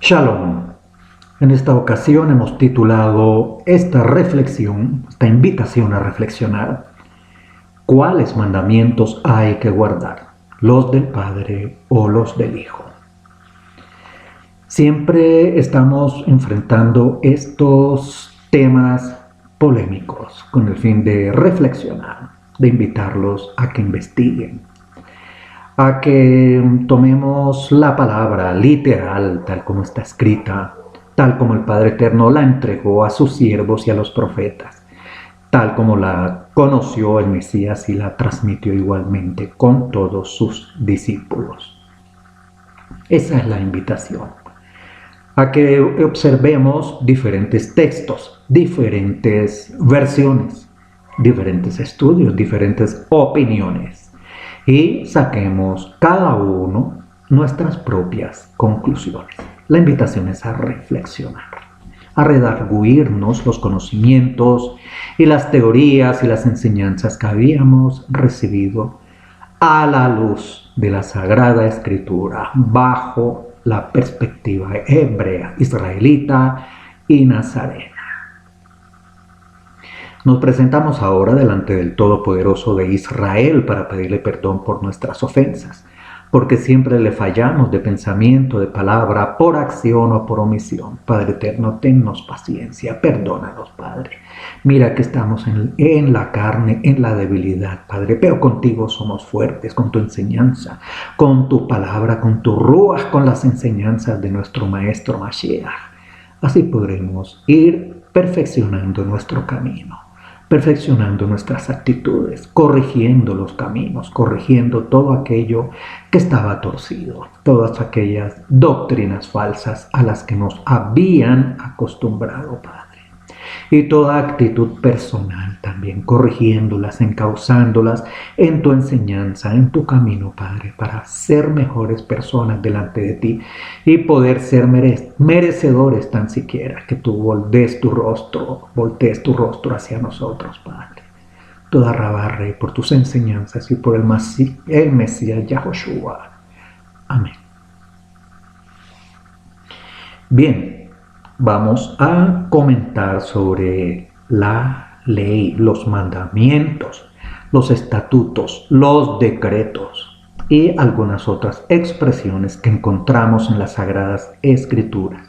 Shalom. En esta ocasión hemos titulado esta reflexión, esta invitación a reflexionar, ¿cuáles mandamientos hay que guardar? ¿Los del Padre o los del Hijo? Siempre estamos enfrentando estos temas polémicos con el fin de reflexionar, de invitarlos a que investiguen, a que tomemos la palabra literal, tal como está escrita, tal como el Padre Eterno la entregó a sus siervos y a los profetas, tal como la conoció el Mesías y la transmitió igualmente con todos sus discípulos. Esa es la invitación, a que observemos diferentes textos, diferentes versiones, diferentes estudios, diferentes opiniones, y saquemos cada uno nuestras propias conclusiones. La invitación es a reflexionar, a redarguirnos los conocimientos y las teorías y las enseñanzas que habíamos recibido a la luz de la Sagrada Escritura, bajo la perspectiva hebrea, israelita y nazarena. Nos presentamos ahora delante del Todopoderoso de Israel para pedirle perdón por nuestras ofensas, porque siempre le fallamos de pensamiento, de palabra, por acción o por omisión. Padre Eterno, tennos paciencia, perdónanos, Padre. Mira que estamos en la carne, en la debilidad, Padre, pero contigo somos fuertes, con tu enseñanza, con tu palabra, con tu ruaj, con las enseñanzas de nuestro Maestro Mashiach. Así podremos ir perfeccionando nuestro camino, perfeccionando nuestras actitudes, corrigiendo los caminos, corrigiendo todo aquello que estaba torcido, todas aquellas doctrinas falsas a las que nos habían acostumbrado, Padre. Y toda actitud personal también, corrigiéndolas, encauzándolas en tu enseñanza, en tu camino, Padre, para ser mejores personas delante de ti y poder ser merecedores tan siquiera que tú voltees tu rostro hacia nosotros, Padre. Toda Rabarre por tus enseñanzas y por el Mesías Yahoshua. Amén. Bien. Vamos a comentar sobre la ley, los mandamientos, los estatutos, los decretos y algunas otras expresiones que encontramos en las Sagradas Escrituras.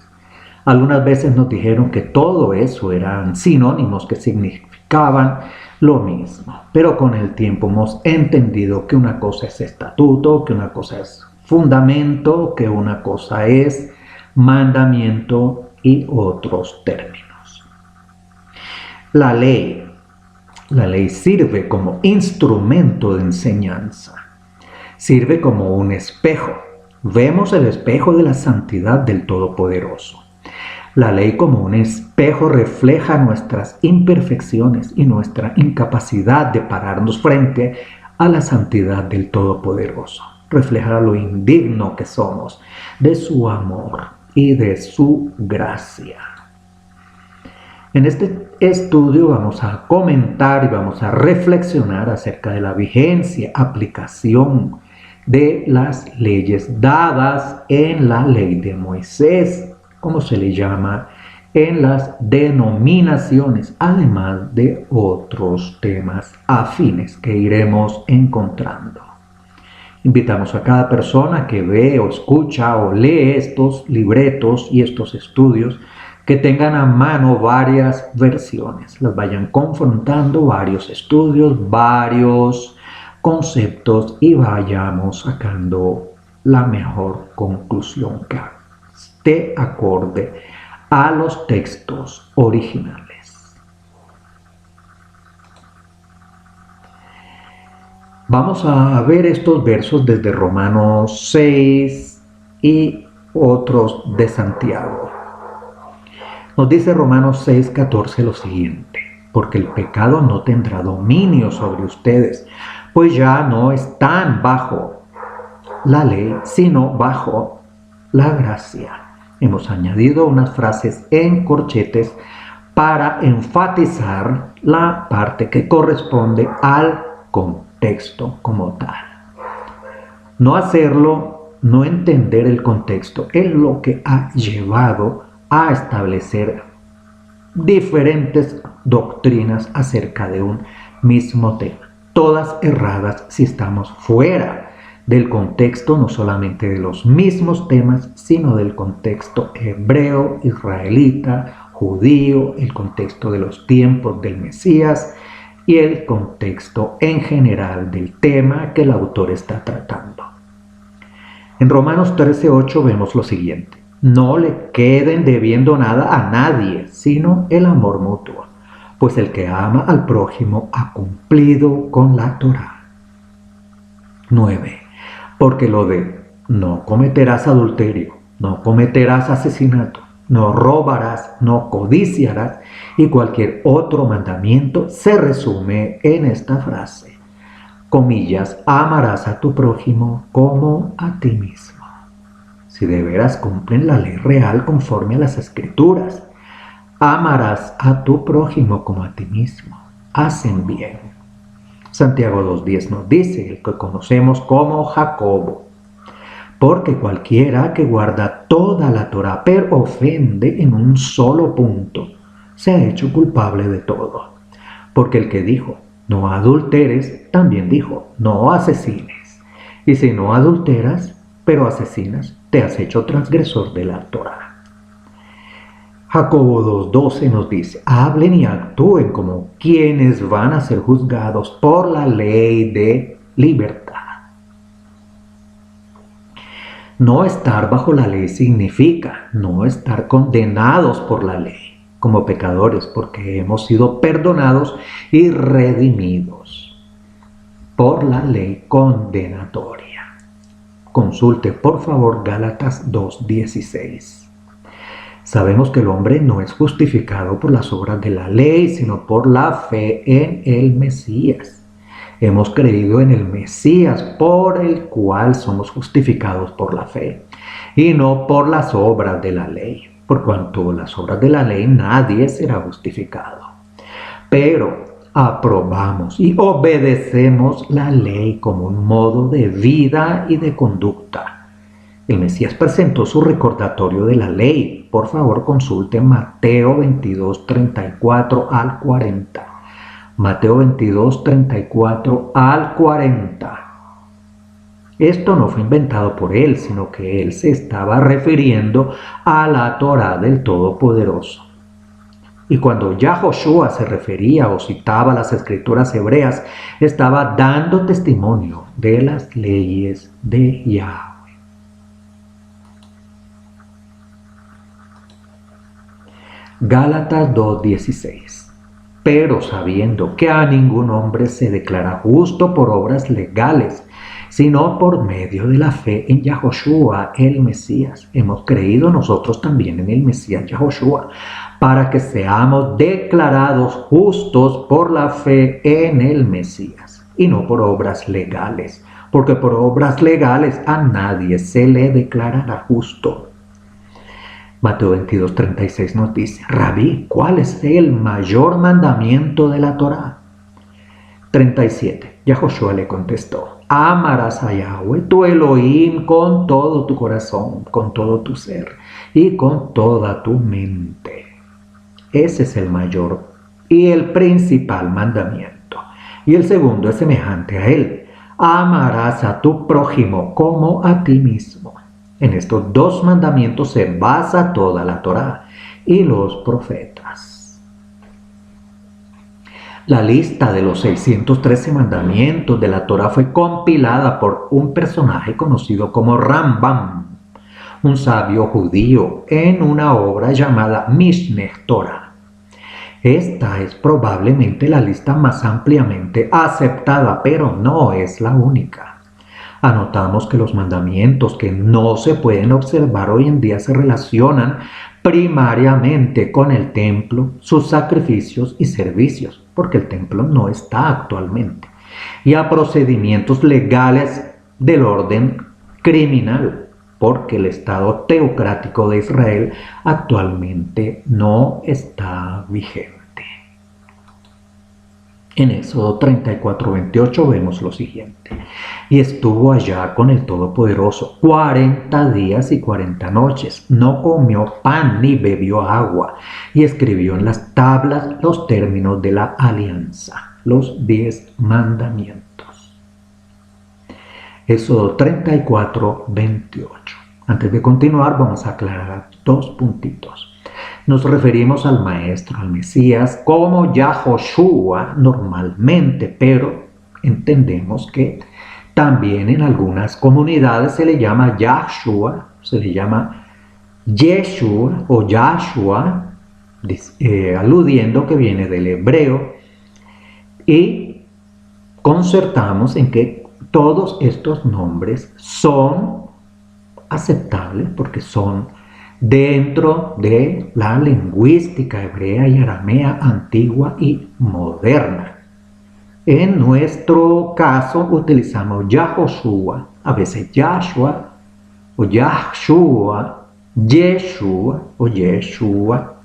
Algunas veces nos dijeron que todo eso eran sinónimos que significaban lo mismo, pero con el tiempo hemos entendido que una cosa es estatuto, que una cosa es fundamento, que una cosa es mandamiento y otros términos. La ley sirve como instrumento de enseñanza, sirve como un espejo. Vemos el espejo de la santidad del Todopoderoso. La ley como un espejo refleja nuestras imperfecciones y nuestra incapacidad de pararnos frente a la santidad del Todopoderoso. Refleja lo indigno que somos de su amor y de su gracia. En este estudio vamos a comentar y vamos a reflexionar acerca de la vigencia, aplicación de las leyes dadas en la ley de Moisés, como se le llama en las denominaciones, además de otros temas afines que iremos encontrando. Invitamos a cada persona que ve o escucha o lee estos libretos y estos estudios que tengan a mano varias versiones, las vayan confrontando, varios estudios, varios conceptos y vayamos sacando la mejor conclusión que esté acorde a los textos originales. Vamos a ver estos versos desde Romanos 6 y otros de Santiago. Nos dice Romanos 6:14 lo siguiente: porque el pecado no tendrá dominio sobre ustedes, pues ya no están bajo la ley, sino bajo la gracia. Hemos añadido unas frases en corchetes para enfatizar la parte que corresponde al contexto como tal. No hacerlo no entender el contexto es lo que ha llevado a establecer diferentes doctrinas acerca de un mismo tema, todas erradas si estamos fuera del contexto no solamente de los mismos temas, sino del contexto hebreo, israelita, judío, el contexto de los tiempos del Mesías y el contexto en general del tema que el autor está tratando. En Romanos 13:8 vemos lo siguiente: no le queden debiendo nada a nadie, sino el amor mutuo, pues el que ama al prójimo ha cumplido con la Torá. 9. Porque lo de no cometerás adulterio, no cometerás asesinato, no robarás, no codiciarás y cualquier otro mandamiento se resume en esta frase, comillas, amarás a tu prójimo como a ti mismo. Si de veras cumplen la ley real conforme a las Escrituras, amarás a tu prójimo como a ti mismo. Hacen bien. Santiago 2:10 nos dice, el que conocemos como Jacobo, porque cualquiera que guarda toda la Torá pero ofende en un solo punto, se ha hecho culpable de todo. Porque el que dijo, no adulteres, también dijo, no asesines. Y si no adulteras, pero asesinas, te has hecho transgresor de la Torá. Jacobo 2:12 nos dice, hablen y actúen como quienes van a ser juzgados por la ley de libertad. No estar bajo la ley significa no estar condenados por la ley como pecadores, porque hemos sido perdonados y redimidos por la ley condenatoria. Consulte por favor Gálatas 2:16. Sabemos que el hombre no es justificado por las obras de la ley, sino por la fe en el Mesías. Hemos creído en el Mesías por el cual somos justificados por la fe y no por las obras de la ley, por cuanto las obras de la ley nadie será justificado. Pero aprobamos y obedecemos la ley como un modo de vida y de conducta. El Mesías presentó su recordatorio de la ley. Por favor, consulte Mateo 22, 34 al 40. Mateo 22, 34 al 40. Esto no fue inventado por él, sino que él se estaba refiriendo a la Torá del Todopoderoso. Y cuando Yahoshua se refería o citaba las escrituras hebreas, estaba dando testimonio de las leyes de Yahweh. Gálatas 2:16. Pero sabiendo que a ningún hombre se declara justo por obras legales, sino por medio de la fe en Yahoshua, el Mesías. Hemos creído nosotros también en el Mesías Yahoshua, para que seamos declarados justos por la fe en el Mesías, y no por obras legales, porque por obras legales a nadie se le declarará justo. Mateo 22, 36 nos dice, Rabí, ¿cuál es el mayor mandamiento de la Torá? 37. Yahoshua le contestó, amarás a Yahweh, tu Elohim, con todo tu corazón, con todo tu ser y con toda tu mente. Ese es el mayor y el principal mandamiento. Y el segundo es semejante a él, amarás a tu prójimo como a ti mismo. En estos dos mandamientos se basa toda la Torá y los profetas. La lista de los 613 mandamientos de la Torá fue compilada por un personaje conocido como Rambam, un sabio judío, en una obra llamada Mishneh Torah. Esta es probablemente la lista más ampliamente aceptada, pero no es la única. Anotamos que los mandamientos que no se pueden observar hoy en día se relacionan primariamente con el templo, sus sacrificios y servicios, porque el templo no está actualmente, y a procedimientos legales del orden criminal, porque el Estado teocrático de Israel actualmente no está vigente. En Éxodo 34:28 vemos lo siguiente: y estuvo allá con el Todopoderoso 40 días y 40 noches, no comió pan ni bebió agua, y escribió en las tablas los términos de la alianza, los 10 mandamientos. Éxodo 34:28. Antes de continuar, vamos a aclarar dos puntitos. Nos referimos al Maestro, al Mesías, como Yahoshua normalmente, pero entendemos que también en algunas comunidades se le llama Yahshua, se le llama Yeshua o Yahshua, aludiendo que viene del hebreo, y concertamos en que todos estos nombres son aceptables porque son dentro de la lingüística hebrea y aramea antigua y moderna. En nuestro caso utilizamos Yahoshua, a veces Yahshua o Yahshua, Yeshua o Yeshua,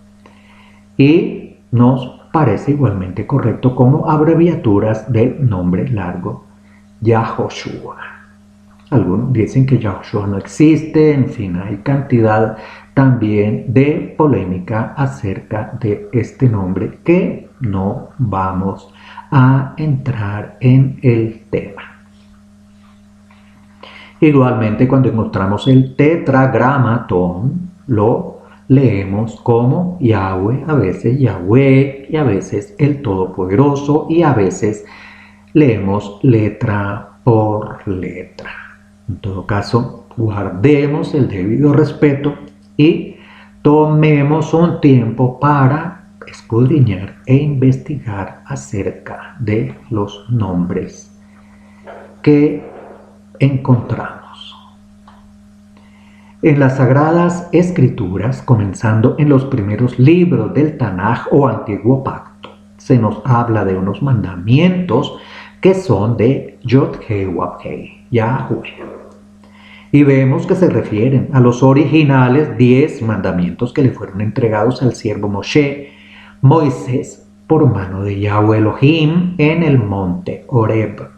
y nos parece igualmente correcto como abreviaturas del nombre largo Yahoshua. Algunos dicen que Yahoshua no existe, en fin, hay cantidad también de polémica acerca de este nombre que no vamos a entrar en el tema. Igualmente, cuando encontramos el tetragramatón, lo leemos como Yahweh, a veces Yahweh, y a veces el Todopoderoso, y a veces leemos letra por letra. En todo caso, guardemos el debido respeto y tomemos un tiempo para escudriñar e investigar acerca de los nombres que encontramos. En las Sagradas Escrituras, comenzando en los primeros libros del Tanaj o Antiguo Pacto, se nos habla de unos mandamientos que son de Yod-Heh-Wav-Heh, Yahweh. Y vemos que se refieren a los originales 10 mandamientos que le fueron entregados al siervo Moisés por mano de Yahweh Elohim en el monte Horeb.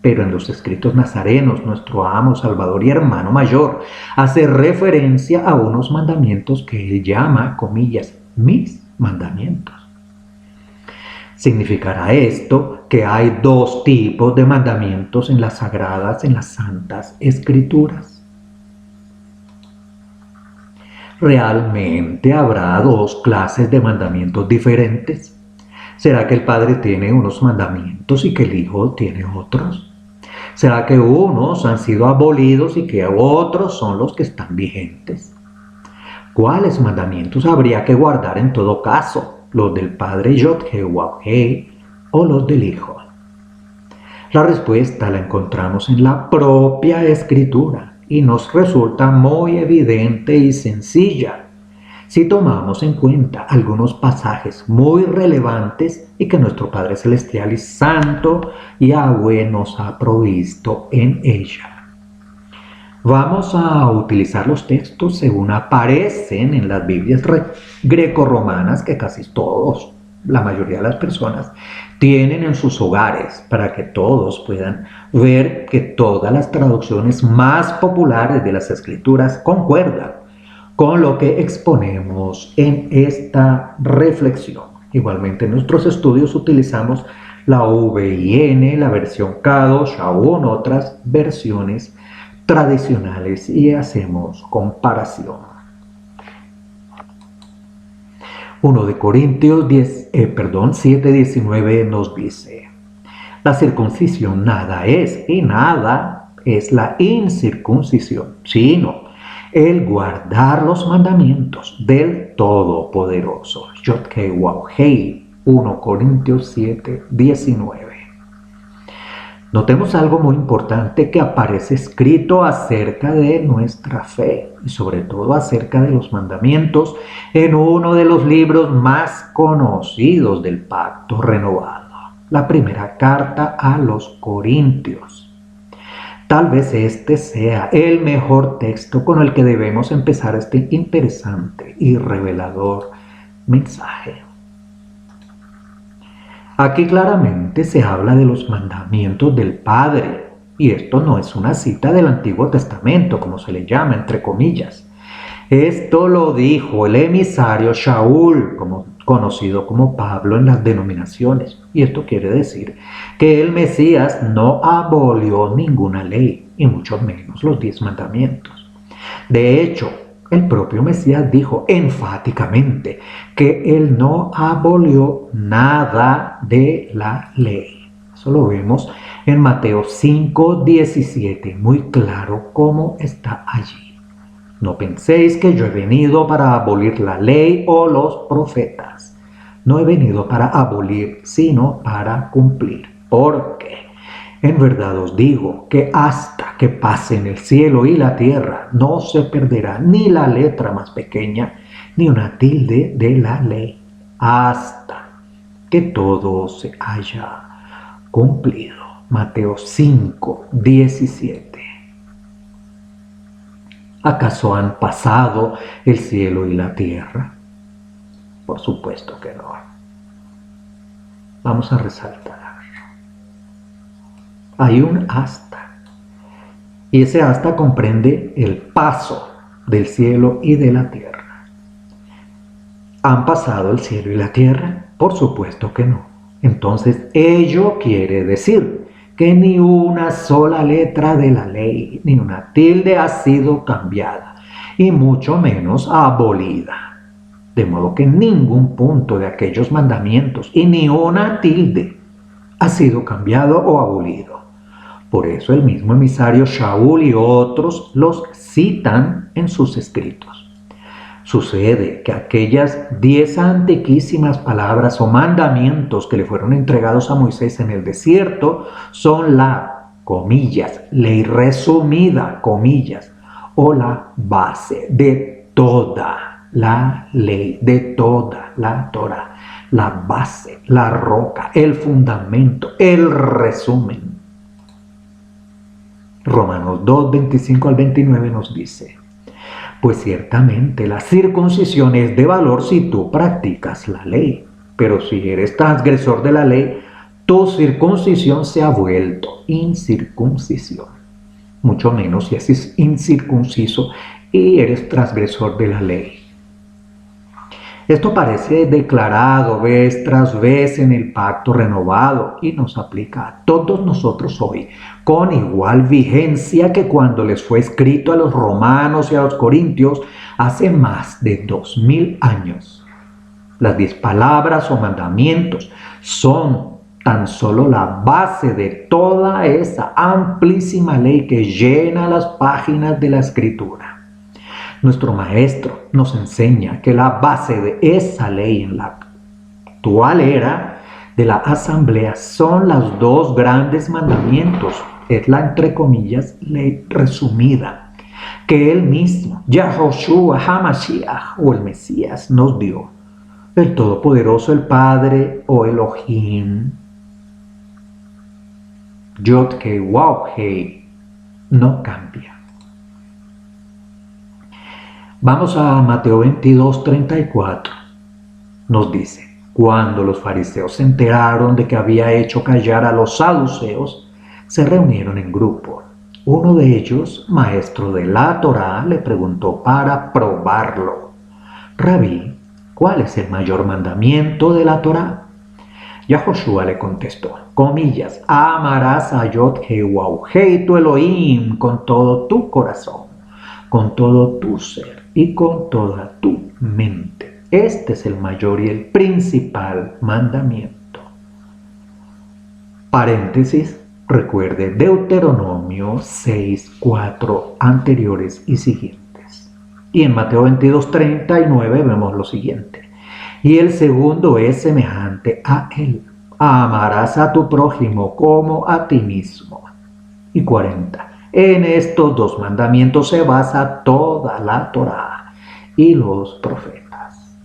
Pero en los escritos nazarenos, nuestro amo, salvador y hermano mayor hace referencia a unos mandamientos que él llama, comillas, mis mandamientos. Significará esto que hay dos tipos de mandamientos en las sagradas, en las santas escrituras. ¿Realmente habrá dos clases de mandamientos diferentes? ¿Será que el Padre tiene unos mandamientos y que el Hijo tiene otros? ¿Será que unos han sido abolidos y que otros son los que están vigentes? ¿Cuáles mandamientos habría que guardar en todo caso? ¿Los del Padre Yod-Heh-Wav-Heh o los del Hijo? La respuesta la encontramos en la propia Escritura y nos resulta muy evidente y sencilla si tomamos en cuenta algunos pasajes muy relevantes y que nuestro Padre Celestial y Santo Yahweh nos ha provisto en ella. Vamos a utilizar los textos según aparecen en las Biblias grecorromanas que casi todos, la mayoría de las personas, tienen en sus hogares para que todos puedan ver que todas las traducciones más populares de las Escrituras concuerdan con lo que exponemos en esta reflexión. Igualmente en nuestros estudios utilizamos la VIN, la versión Kadosh, aún otras versiones tradicionales y hacemos comparación. 1 de Corintios 7:19 nos dice: la circuncisión nada es y nada es la incircuncisión, sino el guardar los mandamientos del Todopoderoso. Yod-Heh-Wav-Heh, 1 Corintios 7:19. Notemos algo muy importante que aparece escrito acerca de nuestra fe y sobre todo acerca de los mandamientos en uno de los libros más conocidos del Pacto Renovado, la primera carta a los Corintios. Tal vez este sea el mejor texto con el que debemos empezar este interesante y revelador mensaje. Aquí claramente se habla de los mandamientos del Padre, y esto no es una cita del Antiguo Testamento, como se le llama, entre comillas. Esto lo dijo el emisario Shaul, conocido como Pablo en las denominaciones. Y esto quiere decir que el Mesías no abolió ninguna ley, y mucho menos los 10 mandamientos. De hecho, el propio Mesías dijo enfáticamente que él no abolió nada de la ley. Eso lo vemos en Mateo 5:17, muy claro cómo está allí. No penséis que yo he venido para abolir la ley o los profetas. No he venido para abolir, sino para cumplir. Porque en verdad os digo que hasta que pasen el cielo y la tierra, no se perderá ni la letra más pequeña, ni una tilde de la ley, hasta que todo se haya cumplido. Mateo 5:17. ¿Acaso han pasado el cielo y la tierra? Por supuesto que no. Vamos a resaltar. Hay un hasta. Y ese hasta comprende el paso del cielo y de la tierra. ¿Han pasado el cielo y la tierra? Por supuesto que no. Entonces, ello quiere decir que ni una sola letra de la ley, ni una tilde ha sido cambiada, y mucho menos abolida. De modo que ningún punto de aquellos mandamientos y ni una tilde ha sido cambiado o abolido. Por eso el mismo emisario Shaul y otros los citan en sus escritos. Sucede que aquellas 10 antiquísimas palabras o mandamientos que le fueron entregados a Moisés en el desierto son la, comillas, ley resumida, comillas, o la base de toda la ley, de toda la Torah, la base, la roca, el fundamento, el resumen. Romanos 2, 25 al 29 nos dice: pues ciertamente la circuncisión es de valor si tú practicas la ley, pero si eres transgresor de la ley, tu circuncisión se ha vuelto incircuncisión. Mucho menos si eres incircunciso y eres transgresor de la ley. Esto parece declarado vez tras vez en el pacto renovado y nos aplica a todos nosotros hoy con igual vigencia que cuando les fue escrito a los romanos y a los corintios hace más de 2000 años. Las 10 palabras o mandamientos son tan solo la base de toda esa amplísima ley que llena las páginas de la Escritura. Nuestro maestro nos enseña que la base de esa ley en la actual era de la asamblea son los 2 grandes mandamientos. Es la, entre comillas, ley resumida que él mismo, Yahoshua HaMashiach o el Mesías, nos dio. El Todopoderoso, el Padre o Elohim, Yod-Hei, Waw-Hei, no cambia. Vamos a Mateo 22, 34. Nos dice: cuando los fariseos se enteraron de que había hecho callar a los saduceos, se reunieron en grupo. Uno de ellos, maestro de la Torá, le preguntó para probarlo: Rabí, ¿cuál es el mayor mandamiento de la Torá? Yahoshua le contestó, comillas, amarás a Yod-Hei Waw-Hei tu Elohim con todo tu corazón, con todo tu ser y con toda tu mente. Este es el mayor y el principal mandamiento. Paréntesis, recuerde Deuteronomio 6, 4 anteriores y siguientes. Y en Mateo 22, 39 vemos lo siguiente. Y el segundo es semejante a él: amarás a tu prójimo como a ti mismo. Y 40. En estos 2 mandamientos se basa toda la Torá y los profetas.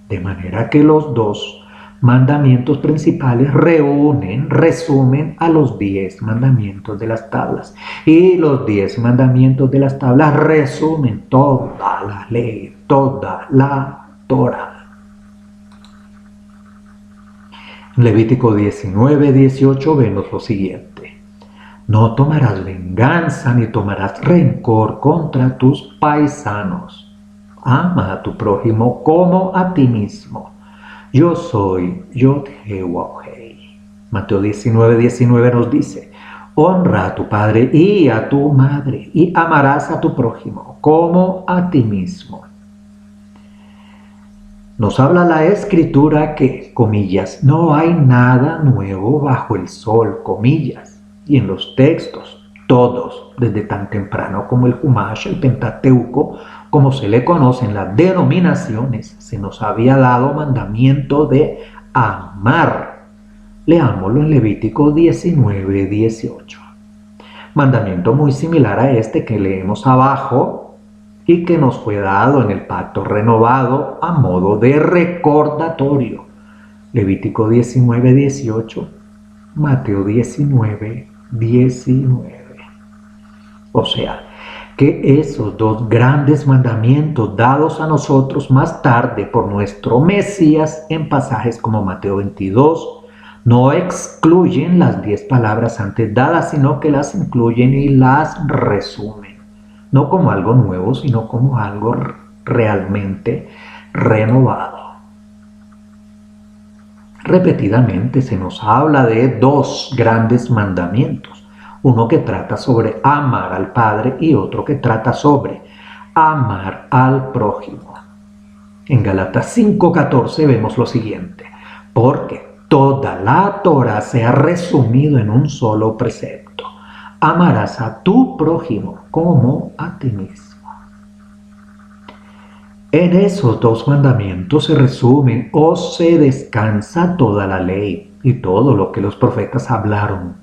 De manera que los 2 mandamientos principales resumen a los 10 mandamientos de las tablas. Y los 10 mandamientos de las tablas resumen toda la ley, toda la Torá. Levítico 19:18 vemos lo siguiente. No tomarás venganza ni tomarás rencor contra tus paisanos. Ama a tu prójimo como a ti mismo. Yo soy Yod-Heh-Wav-Heh. Mateo 19:19 nos dice, honra a tu padre y a tu madre y amarás a tu prójimo como a ti mismo. Nos habla la escritura que, comillas, no hay nada nuevo bajo el sol, comillas. Y en los textos, todos, desde tan temprano como el Humash, el Pentateuco, como se le conocen las denominaciones, se nos había dado mandamiento de amar. Leámoslo en Levítico 19:18. Mandamiento muy similar a este que leemos abajo y que nos fue dado en el pacto renovado a modo de recordatorio. Levítico 19:18, Mateo 19:19. O sea, que esos dos grandes mandamientos dados a nosotros más tarde por nuestro Mesías en pasajes como Mateo 22 no excluyen las 10 palabras antes dadas, sino que las incluyen y las resumen. No como algo nuevo, sino como algo realmente renovado. Repetidamente se nos habla de dos grandes mandamientos, uno que trata sobre amar al Padre y otro que trata sobre amar al prójimo. En Gálatas 5:14 vemos lo siguiente, porque toda la Torá se ha resumido en un solo precepto, amarás a tu prójimo como a ti mismo. En esos dos mandamientos se resumen o se descansa toda la ley y todo lo que los profetas hablaron.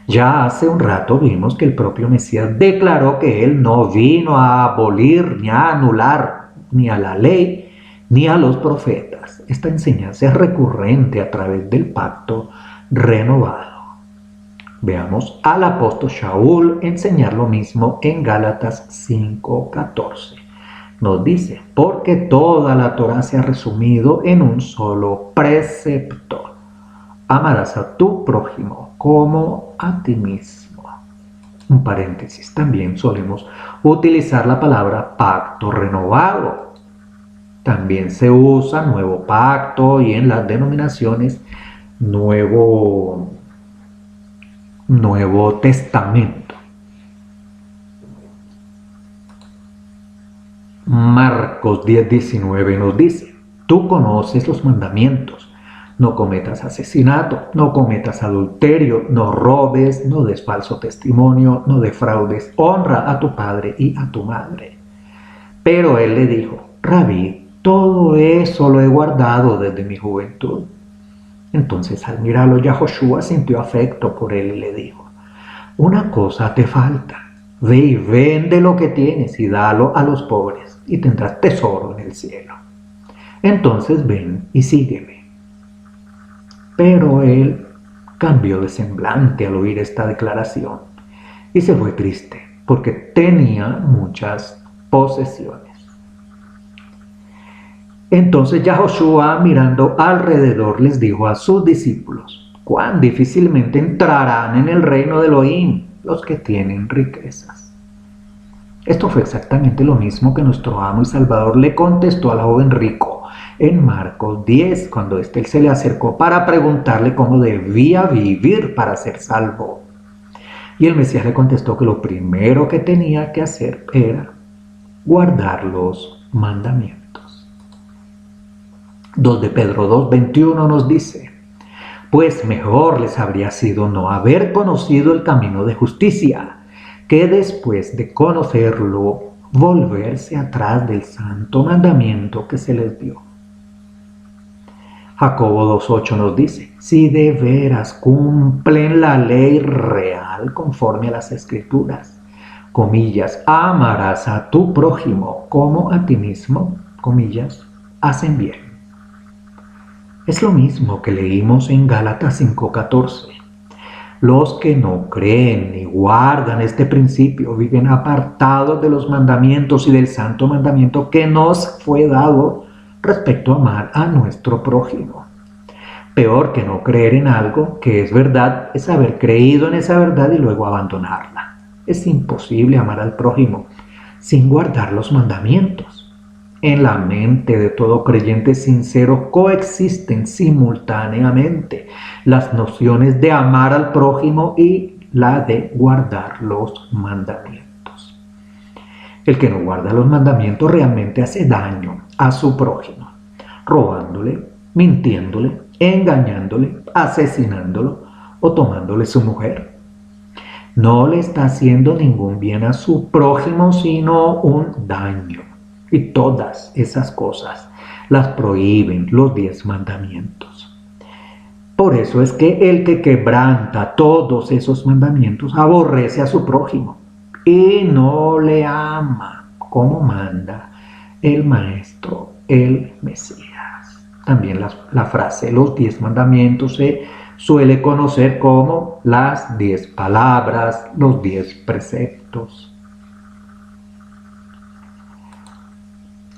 Ya hace un rato vimos que el propio Mesías declaró que él no vino a abolir ni a anular ni a la ley ni a los profetas. Esta enseñanza es recurrente a través del pacto renovado. Veamos al apóstol Shaul enseñar lo mismo en Gálatas 5:14. Nos dice, porque toda la Torá se ha resumido en un solo precepto. Amarás a tu prójimo como a ti mismo. Un paréntesis, también solemos utilizar la palabra pacto renovado. También se usa nuevo pacto y en las denominaciones nuevo testamento. Marcos 10:19 nos dice, tú conoces los mandamientos, no cometas asesinato, no cometas adulterio, no robes, no des falso testimonio, no defraudes, honra a tu padre y a tu madre. Pero él le dijo, Rabí, todo eso lo he guardado desde mi juventud. Entonces al mirarlo Yahoshua sintió afecto por él y le dijo, una cosa te falta. Ve y vende lo que tienes y dalo a los pobres, y tendrás tesoro en el cielo. Entonces ven y sígueme. Pero él cambió de semblante al oír esta declaración y se fue triste, porque tenía muchas posesiones. Entonces Yahoshua, mirando alrededor, les dijo a sus discípulos, cuán difícilmente entrarán en el reino de Elohim los que tienen riquezas. Esto fue exactamente lo mismo que nuestro amo y salvador le contestó al joven rico en Marcos 10, cuando éste se le acercó para preguntarle cómo debía vivir para ser salvo. Y el Mesías le contestó que lo primero que tenía que hacer era guardar los mandamientos. 2 de Pedro 2:21 nos dice, pues mejor les habría sido no haber conocido el camino de justicia, que después de conocerlo, volverse atrás del santo mandamiento que se les dio. Jacobo 2:8 nos dice, si de veras cumplen la ley real conforme a las escrituras, comillas, amarás a tu prójimo como a ti mismo, comillas, hacen bien. Es lo mismo que leímos en Gálatas 5:14. Los que no creen ni guardan este principio viven apartados de los mandamientos y del santo mandamiento que nos fue dado respecto a amar a nuestro prójimo. Peor que no creer en algo que es verdad es haber creído en esa verdad y luego abandonarla. Es imposible amar al prójimo sin guardar los mandamientos. En la mente de todo creyente sincero coexisten simultáneamente las nociones de amar al prójimo y la de guardar los mandamientos. El que no guarda los mandamientos realmente hace daño a su prójimo, robándole, mintiéndole, engañándole, asesinándolo o tomándole su mujer. No le está haciendo ningún bien a su prójimo, sino un daño. Y todas esas cosas las prohíben los 10 mandamientos. Por eso es que el que quebranta todos esos mandamientos aborrece a su prójimo y no le ama como manda el Maestro, el Mesías. También la frase los 10 mandamientos se suele conocer como las 10 palabras, los 10 preceptos.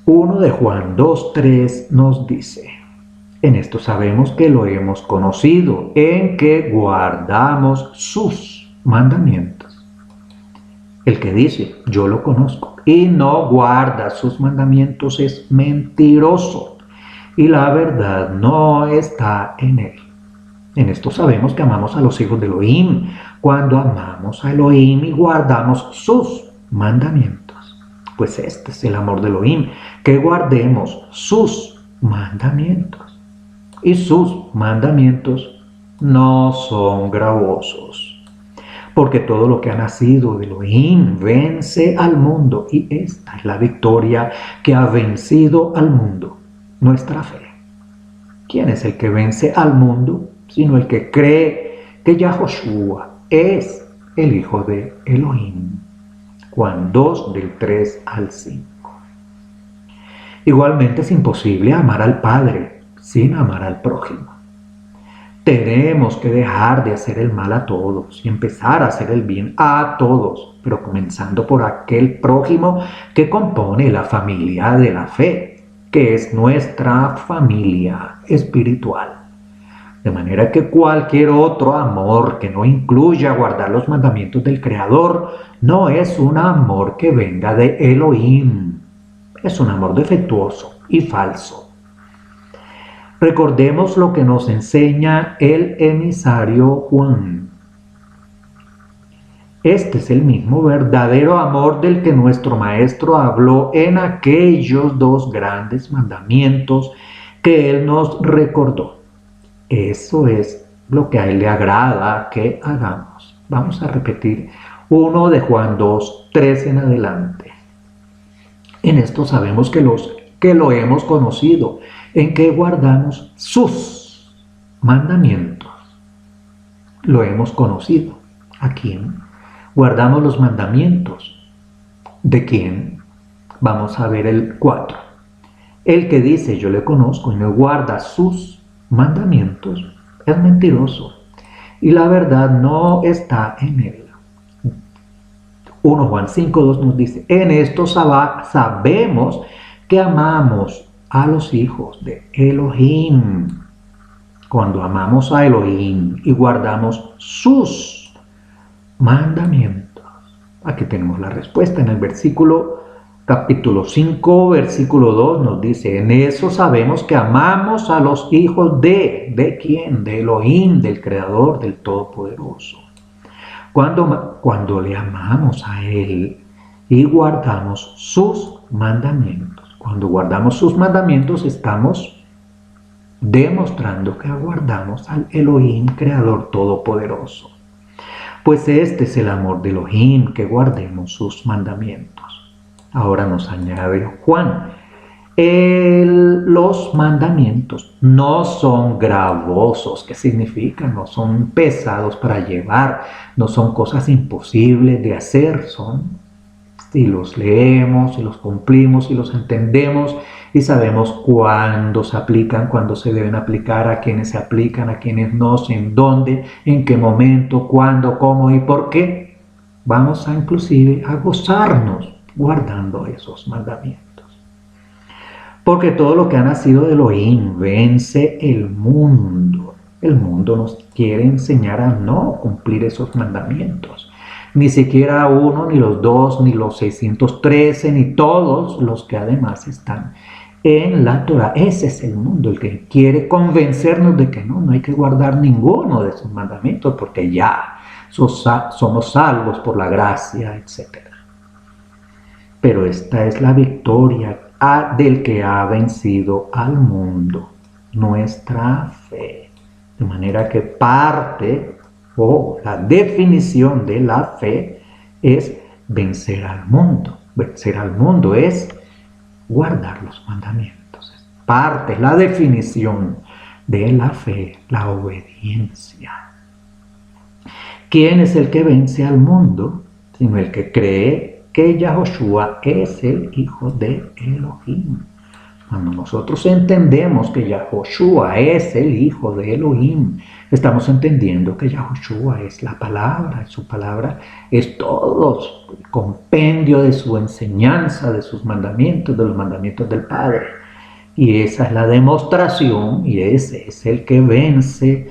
1 de Juan 2:3 nos dice: en esto sabemos que lo hemos conocido, en que guardamos sus mandamientos. El que dice, yo lo conozco, y no guarda sus mandamientos es mentiroso, y la verdad no está en él. En esto sabemos que amamos a los hijos de Elohim, cuando amamos a Elohim y guardamos sus mandamientos. Pues este es el amor de Elohim, que guardemos sus mandamientos. Y sus mandamientos no son gravosos, porque todo lo que ha nacido de Elohim vence al mundo, y esta es la victoria que ha vencido al mundo, nuestra fe. ¿Quién es el que vence al mundo? Sino el que cree que Yahoshua es el Hijo de Elohim. Juan 2, del 3 al 5. Igualmente es imposible amar al Padre sin amar al prójimo. Tenemos que dejar de hacer el mal a todos y empezar a hacer el bien a todos, pero comenzando por aquel prójimo que compone la familia de la fe, que es nuestra familia espiritual. De manera que cualquier otro amor que no incluya guardar los mandamientos del Creador no es un amor que venga de Elohim. Es un amor defectuoso y falso. Recordemos lo que nos enseña el emisario Juan. Este es el mismo verdadero amor del que nuestro Maestro habló en aquellos 2 grandes mandamientos que Él nos recordó. Eso es lo que a Él le agrada que hagamos. Vamos a repetir 1 de Juan 2, 3 en adelante. En esto sabemos que lo hemos conocido, en que guardamos sus mandamientos. Lo hemos conocido. ¿A quién? Guardamos los mandamientos. ¿De quién? Vamos a ver el 4. El que dice yo le conozco y no guarda sus mandamientos es mentiroso, y la verdad no está en él. 1 Juan 5:2 nos dice: en esto sabemos que amamos a los hijos de Elohim, cuando amamos a Elohim y guardamos sus mandamientos. Aquí tenemos la respuesta en el capítulo 5, versículo 2 nos dice: en eso sabemos que amamos a los hijos ¿de quién? De Elohim, del Creador, del Todopoderoso. Cuando le amamos a Él y guardamos sus mandamientos. Cuando guardamos sus mandamientos estamos demostrando que aguardamos al Elohim, Creador Todopoderoso. Pues este es el amor de Elohim, que guardemos sus mandamientos. Ahora nos añade Juan: los mandamientos no son gravosos. ¿Qué significa? No son pesados para llevar, no son cosas imposibles de hacer. Son, si los leemos, si los cumplimos, si los entendemos y sabemos cuándo se aplican, cuándo se deben aplicar, a quienes se aplican, a quienes no, en dónde, en qué momento, cuándo, cómo y por qué, vamos a inclusive a gozarnos guardando esos mandamientos. Porque todo lo que ha nacido de Elohim vence el mundo. El mundo nos quiere enseñar a no cumplir esos mandamientos. Ni siquiera uno, ni los dos, ni los 613, ni todos los que además están en la Torah. Ese es el mundo, el que quiere convencernos de que no hay que guardar ninguno de sus mandamientos porque ya somos salvos por la gracia, etc. Pero esta es la victoria del que ha vencido al mundo, nuestra fe. De manera que parte o la definición de la fe es vencer al mundo. Vencer al mundo es guardar los mandamientos. Parte, la definición de la fe, la obediencia. ¿Quién es el que vence al mundo? Sino el que cree que Yahoshua es el Hijo de Elohim. Cuando nosotros entendemos que Yahoshua es el Hijo de Elohim, estamos entendiendo que Yahoshua es la palabra, y su palabra es todo el compendio de su enseñanza, de sus mandamientos, de los mandamientos del Padre. Y esa es la demostración, y ese es el que vence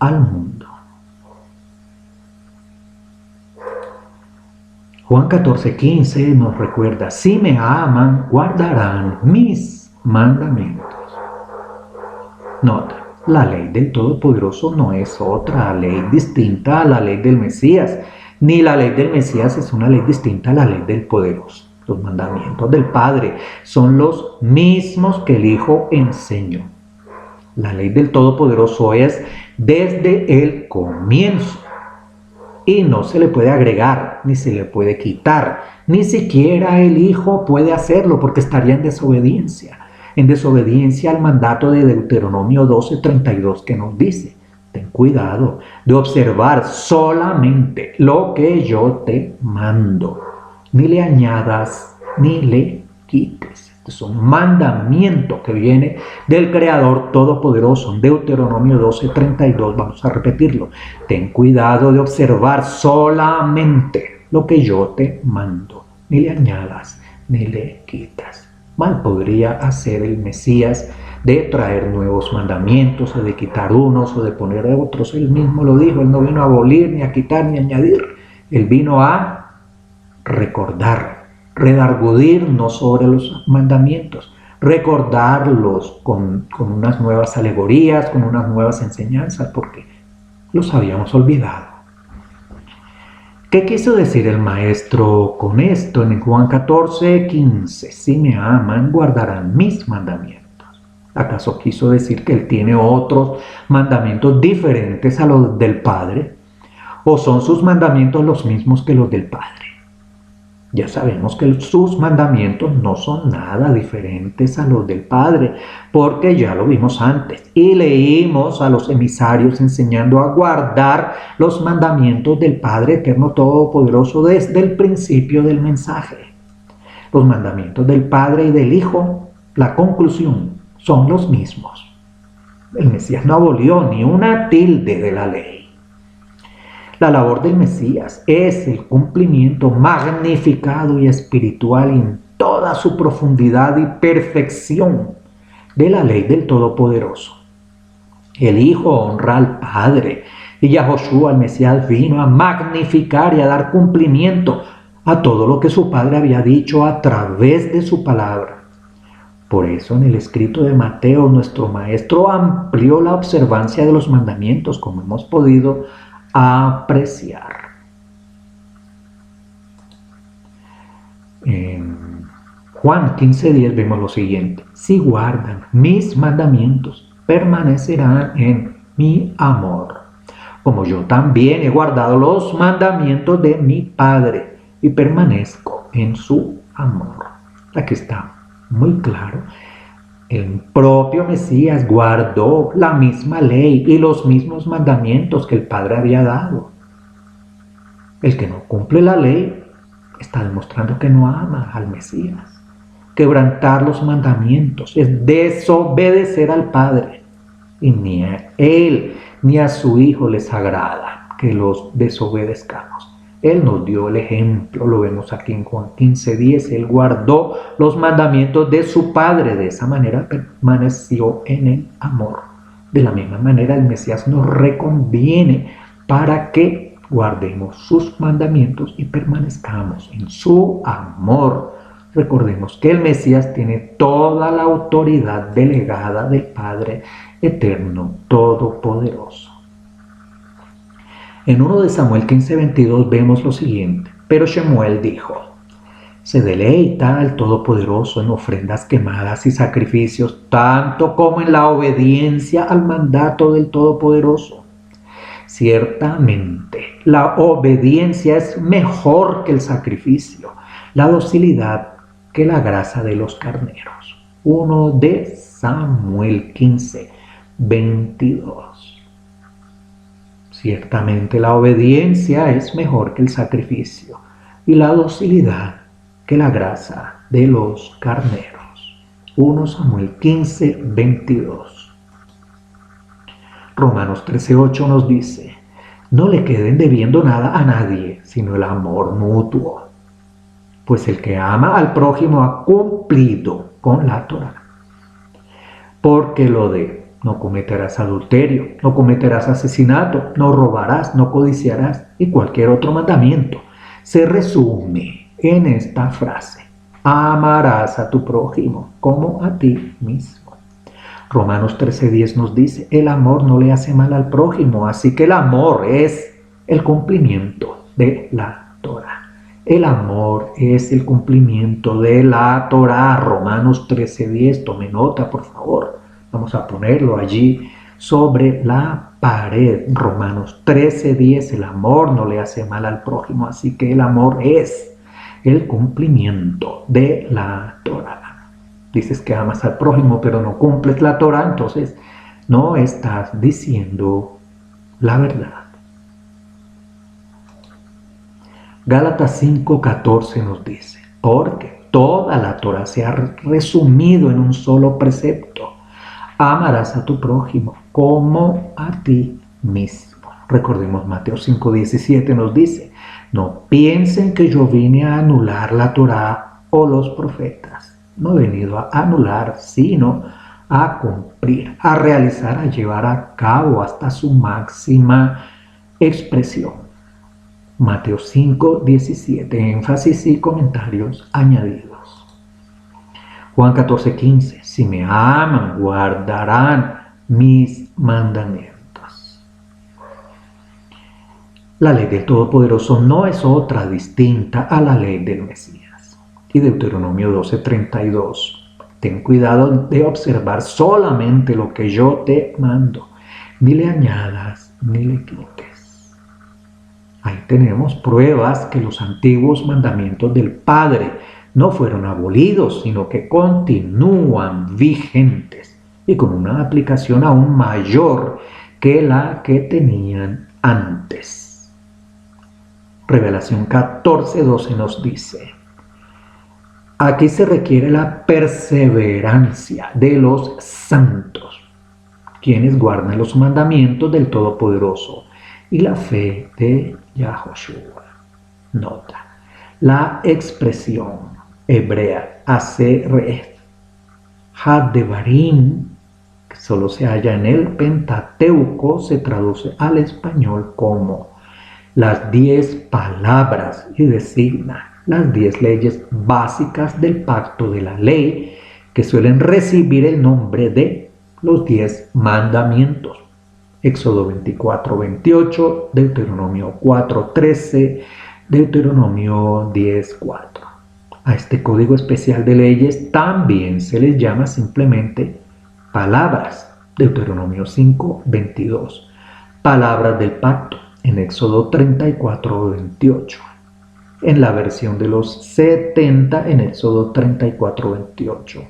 al mundo. Juan 14:15 nos recuerda: si me aman, guardarán mis mandamientos. Nota, la ley del Todopoderoso no es otra ley distinta a la ley del Mesías, ni la ley del Mesías es una ley distinta a la ley del Poderoso. Los mandamientos del Padre son los mismos que el Hijo enseñó. La ley del Todopoderoso es desde el comienzo. Y no se le puede agregar, ni se le puede quitar, ni siquiera el Hijo puede hacerlo porque estaría en desobediencia al mandato de Deuteronomio 12:32 que nos dice: ten cuidado de observar solamente lo que yo te mando, ni le añadas ni le quites. Es un mandamiento que viene del Creador Todopoderoso. En Deuteronomio 12:32, vamos a repetirlo: ten cuidado de observar solamente lo que yo te mando, ni le añadas ni le quitas. Mal podría hacer el Mesías de traer nuevos mandamientos, o de quitar unos, o de poner otros. Él mismo lo dijo: él no vino a abolir, ni a quitar, ni a añadir. Él vino a recordar, redarguirnos sobre los mandamientos, recordarlos con unas nuevas alegorías, con unas nuevas enseñanzas, porque los habíamos olvidado. ¿Qué quiso decir el Maestro con esto en Juan 14:15? Si me aman, guardarán mis mandamientos. ¿Acaso quiso decir que Él tiene otros mandamientos diferentes a los del Padre? ¿O son sus mandamientos los mismos que los del Padre? Ya sabemos que sus mandamientos no son nada diferentes a los del Padre, porque ya lo vimos antes y leímos a los emisarios enseñando a guardar los mandamientos del Padre Eterno Todopoderoso desde el principio del mensaje. Los mandamientos del Padre y del Hijo, la conclusión, son los mismos. El Mesías no abolió ni una tilde de la ley. La labor del Mesías es el cumplimiento magnificado y espiritual en toda su profundidad y perfección de la ley del Todopoderoso. El Hijo honra al Padre y Yahoshua, el Mesías, vino a magnificar y a dar cumplimiento a todo lo que su Padre había dicho a través de su palabra. Por eso en el escrito de Mateo, nuestro Maestro amplió la observancia de los mandamientos, como hemos podido apreciar. En Juan 15:10 vemos lo siguiente: si guardan mis mandamientos, permanecerán en mi amor, como yo también he guardado los mandamientos de mi Padre y permanezco en su amor. Aquí está muy claro. El propio Mesías guardó la misma ley y los mismos mandamientos que el Padre había dado. El que no cumple la ley está demostrando que no ama al Mesías. Quebrantar los mandamientos es desobedecer al Padre, y ni a Él ni a su Hijo les agrada que los desobedezcamos. Él nos dio el ejemplo, lo vemos aquí en Juan 15:10. Él guardó los mandamientos de su Padre, de esa manera permaneció en el amor. De la misma manera, el Mesías nos reconviene para que guardemos sus mandamientos y permanezcamos en su amor. Recordemos que el Mesías tiene toda la autoridad delegada del Padre Eterno Todopoderoso. En 1 de Samuel 15:22 vemos lo siguiente: pero Shemuel dijo: se deleita el Todopoderoso en ofrendas quemadas y sacrificios, tanto como en la obediencia al mandato del Todopoderoso. Ciertamente, la obediencia es mejor que el sacrificio, la docilidad que la grasa de los carneros. 1 de Samuel 15:22. Ciertamente la obediencia es mejor que el sacrificio y la docilidad que la grasa de los carneros. 1 Samuel 15:22. Romanos 13:8 nos dice: no le queden debiendo nada a nadie, sino el amor mutuo. Pues el que ama al prójimo ha cumplido con la Torá. Porque lo de no cometerás adulterio, no cometerás asesinato, no robarás, no codiciarás y cualquier otro mandamiento se resume en esta frase: amarás a tu prójimo como a ti mismo. Romanos 13:10 nos dice: el amor no le hace mal al prójimo, así que el amor es el cumplimiento de la Torá. El amor es el cumplimiento de la Torá. Romanos 13:10, tome nota por favor. Vamos a ponerlo allí sobre la pared. Romanos 13:10, el amor no le hace mal al prójimo, así que el amor es el cumplimiento de la Torá. Dices que amas al prójimo, pero no cumples la Torá, entonces no estás diciendo la verdad. Gálatas 5:14 nos dice: porque toda la Torá se ha resumido en un solo precepto: amarás a tu prójimo como a ti mismo. Recordemos Mateo 5:17 nos dice: no piensen que yo vine a anular la Torá o los profetas. No he venido a anular, sino a cumplir, a realizar, a llevar a cabo hasta su máxima expresión. Mateo 5:17, énfasis y comentarios añadidos. Juan 14:15, si me aman, guardarán mis mandamientos. La ley del Todopoderoso no es otra distinta a la ley del Mesías. Y Deuteronomio 12:32, ten cuidado de observar solamente lo que yo te mando, ni le añadas ni le quites. Ahí tenemos pruebas que los antiguos mandamientos del Padre no fueron abolidos, sino que continúan vigentes y con una aplicación aún mayor que la que tenían antes. Revelación 14:12 nos dice: aquí se requiere la perseverancia de los santos, quienes guardan los mandamientos del Todopoderoso y la fe de Yahoshua. Nota: la expresión hebrea Aseret Hadevarim, que solo se halla en el Pentateuco, se traduce al español como las 10 palabras y designa las 10 leyes básicas del pacto de la ley, que suelen recibir el nombre de los 10 mandamientos. Éxodo 24:28, Deuteronomio 4:13, Deuteronomio 10:4. A este código especial de leyes también se les llama simplemente palabras. Deuteronomio 5:22. Palabras del pacto en Éxodo 34:28. En la versión de los 70 en Éxodo 34:28.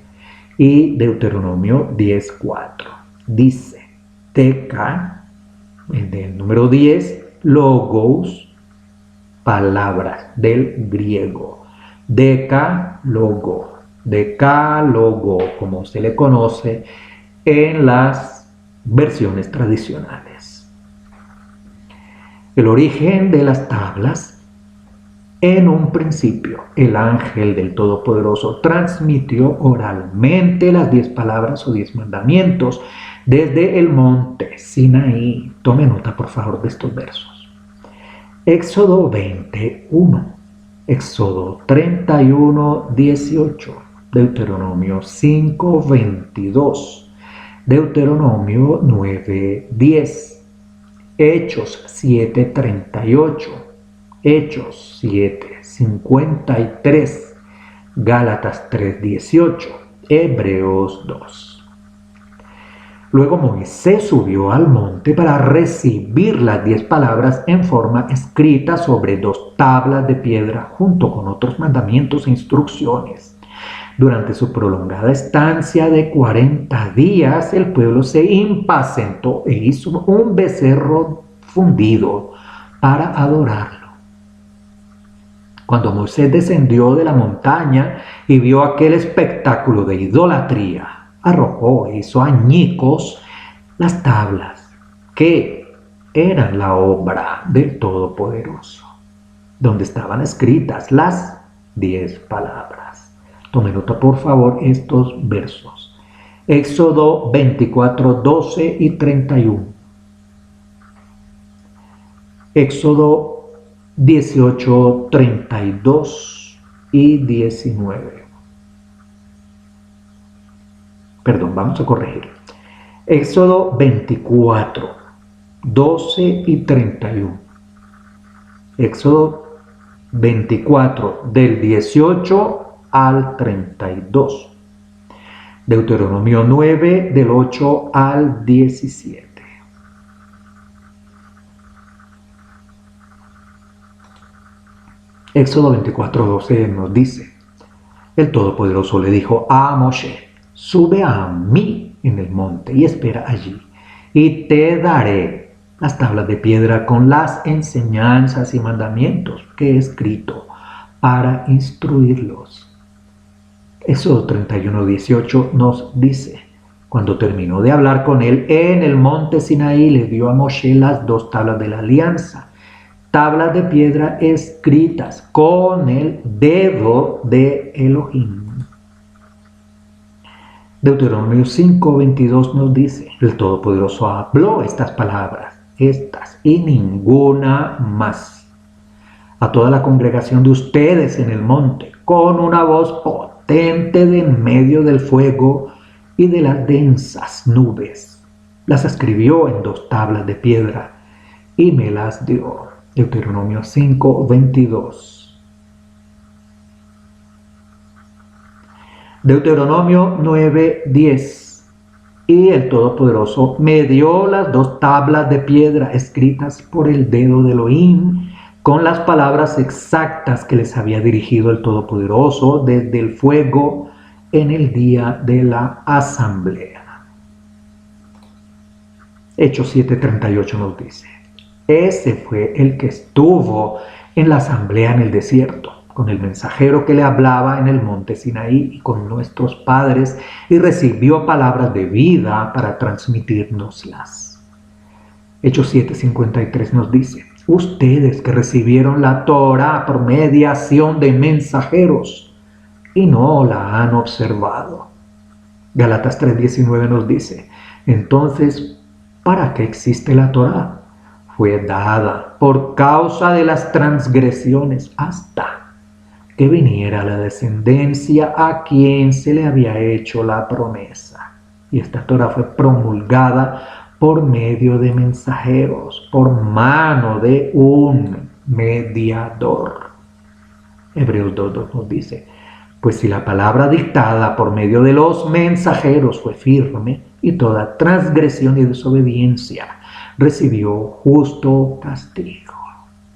Y Deuteronomio 10:4. Dice: Teca, del número 10, logos, palabras del griego. Decálogo, como se le conoce en las versiones tradicionales. El origen de las tablas. En un principio, el ángel del Todopoderoso transmitió oralmente las 10 palabras o 10 mandamientos desde el monte Sinaí. Tome nota, por favor, de estos versos. Éxodo 21, Éxodo 31, 18, Deuteronomio 5, 22, Deuteronomio 9, 10, Hechos 7, 38, Hechos 7, 53, Gálatas 3, 18, Hebreos 2. Luego Moisés subió al monte para recibir las 10 palabras en forma escrita sobre 2 tablas de piedra junto con otros mandamientos e instrucciones. Durante su prolongada estancia de 40 días, el pueblo se impacientó e hizo un becerro fundido para adorarlo. Cuando Moisés descendió de la montaña y vio aquel espectáculo de idolatría, arrojó e hizo añicos las tablas que eran la obra del Todopoderoso, donde estaban escritas las 10 palabras. Tome nota, por favor, estos versos. Éxodo 24, 12 y 31. Éxodo 18, 32 y 19. Perdón, vamos a corregir. Éxodo 24, 12 y 31. Éxodo 24, del 18 al 32. Deuteronomio 9, del 8 al 17. Éxodo 24, 12 nos dice: el Todopoderoso le dijo a Moshe: sube a mí en el monte y espera allí, y te daré las tablas de piedra con las enseñanzas y mandamientos que he escrito para instruirlos. Éxodo 31, 18 nos dice: cuando terminó de hablar con él en el monte Sinaí, le dio a Moshe las 2 tablas de la alianza, tablas de piedra escritas con el dedo de Elohim. Deuteronomio 5, 22 nos dice: el Todopoderoso habló estas palabras, estas y ninguna más, a toda la congregación de ustedes en el monte, con una voz potente de en medio del fuego y de las densas nubes. Las escribió en 2 tablas de piedra y me las dio. Deuteronomio 5, 22. Deuteronomio 9, 10. Y el Todopoderoso me dio las 2 tablas de piedra escritas por el dedo de Elohim, con las palabras exactas que les había dirigido el Todopoderoso desde el fuego en el día de la asamblea. Hechos 7, 38 nos dice: ese fue el que estuvo en la asamblea en el desierto, con el mensajero que le hablaba en el monte Sinaí y con nuestros padres, y recibió palabras de vida para transmitírnoslas. Hechos 7:53 nos dice: ustedes que recibieron la Torá por mediación de mensajeros y no la han observado. Gálatas 3:19 nos dice: entonces, ¿para qué existe la Torá? Fue dada por causa de las transgresiones hasta que viniera la descendencia a quien se le había hecho la promesa. Y esta Torá fue promulgada por medio de mensajeros, por mano de un mediador. Hebreos 2:2 nos dice: pues si la palabra dictada por medio de los mensajeros fue firme, y toda transgresión y desobediencia recibió justo castigo.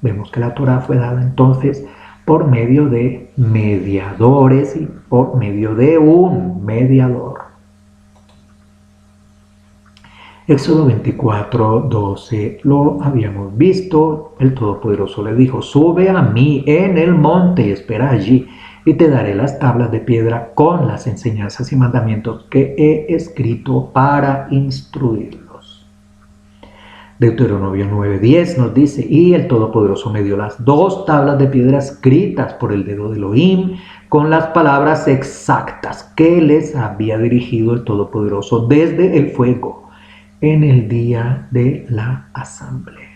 Vemos que la Torá fue dada entonces por medio de mediadores y por medio de un mediador. Éxodo 24, 12, lo habíamos visto. El Todopoderoso le dijo: sube a mí en el monte y espera allí, y te daré las tablas de piedra con las enseñanzas y mandamientos que he escrito para instruirlos. Deuteronomio 9:10 nos dice: y el Todopoderoso me dio las 2 tablas de piedra escritas por el dedo de Elohim, con las palabras exactas que les había dirigido el Todopoderoso desde el fuego en el día de la asamblea.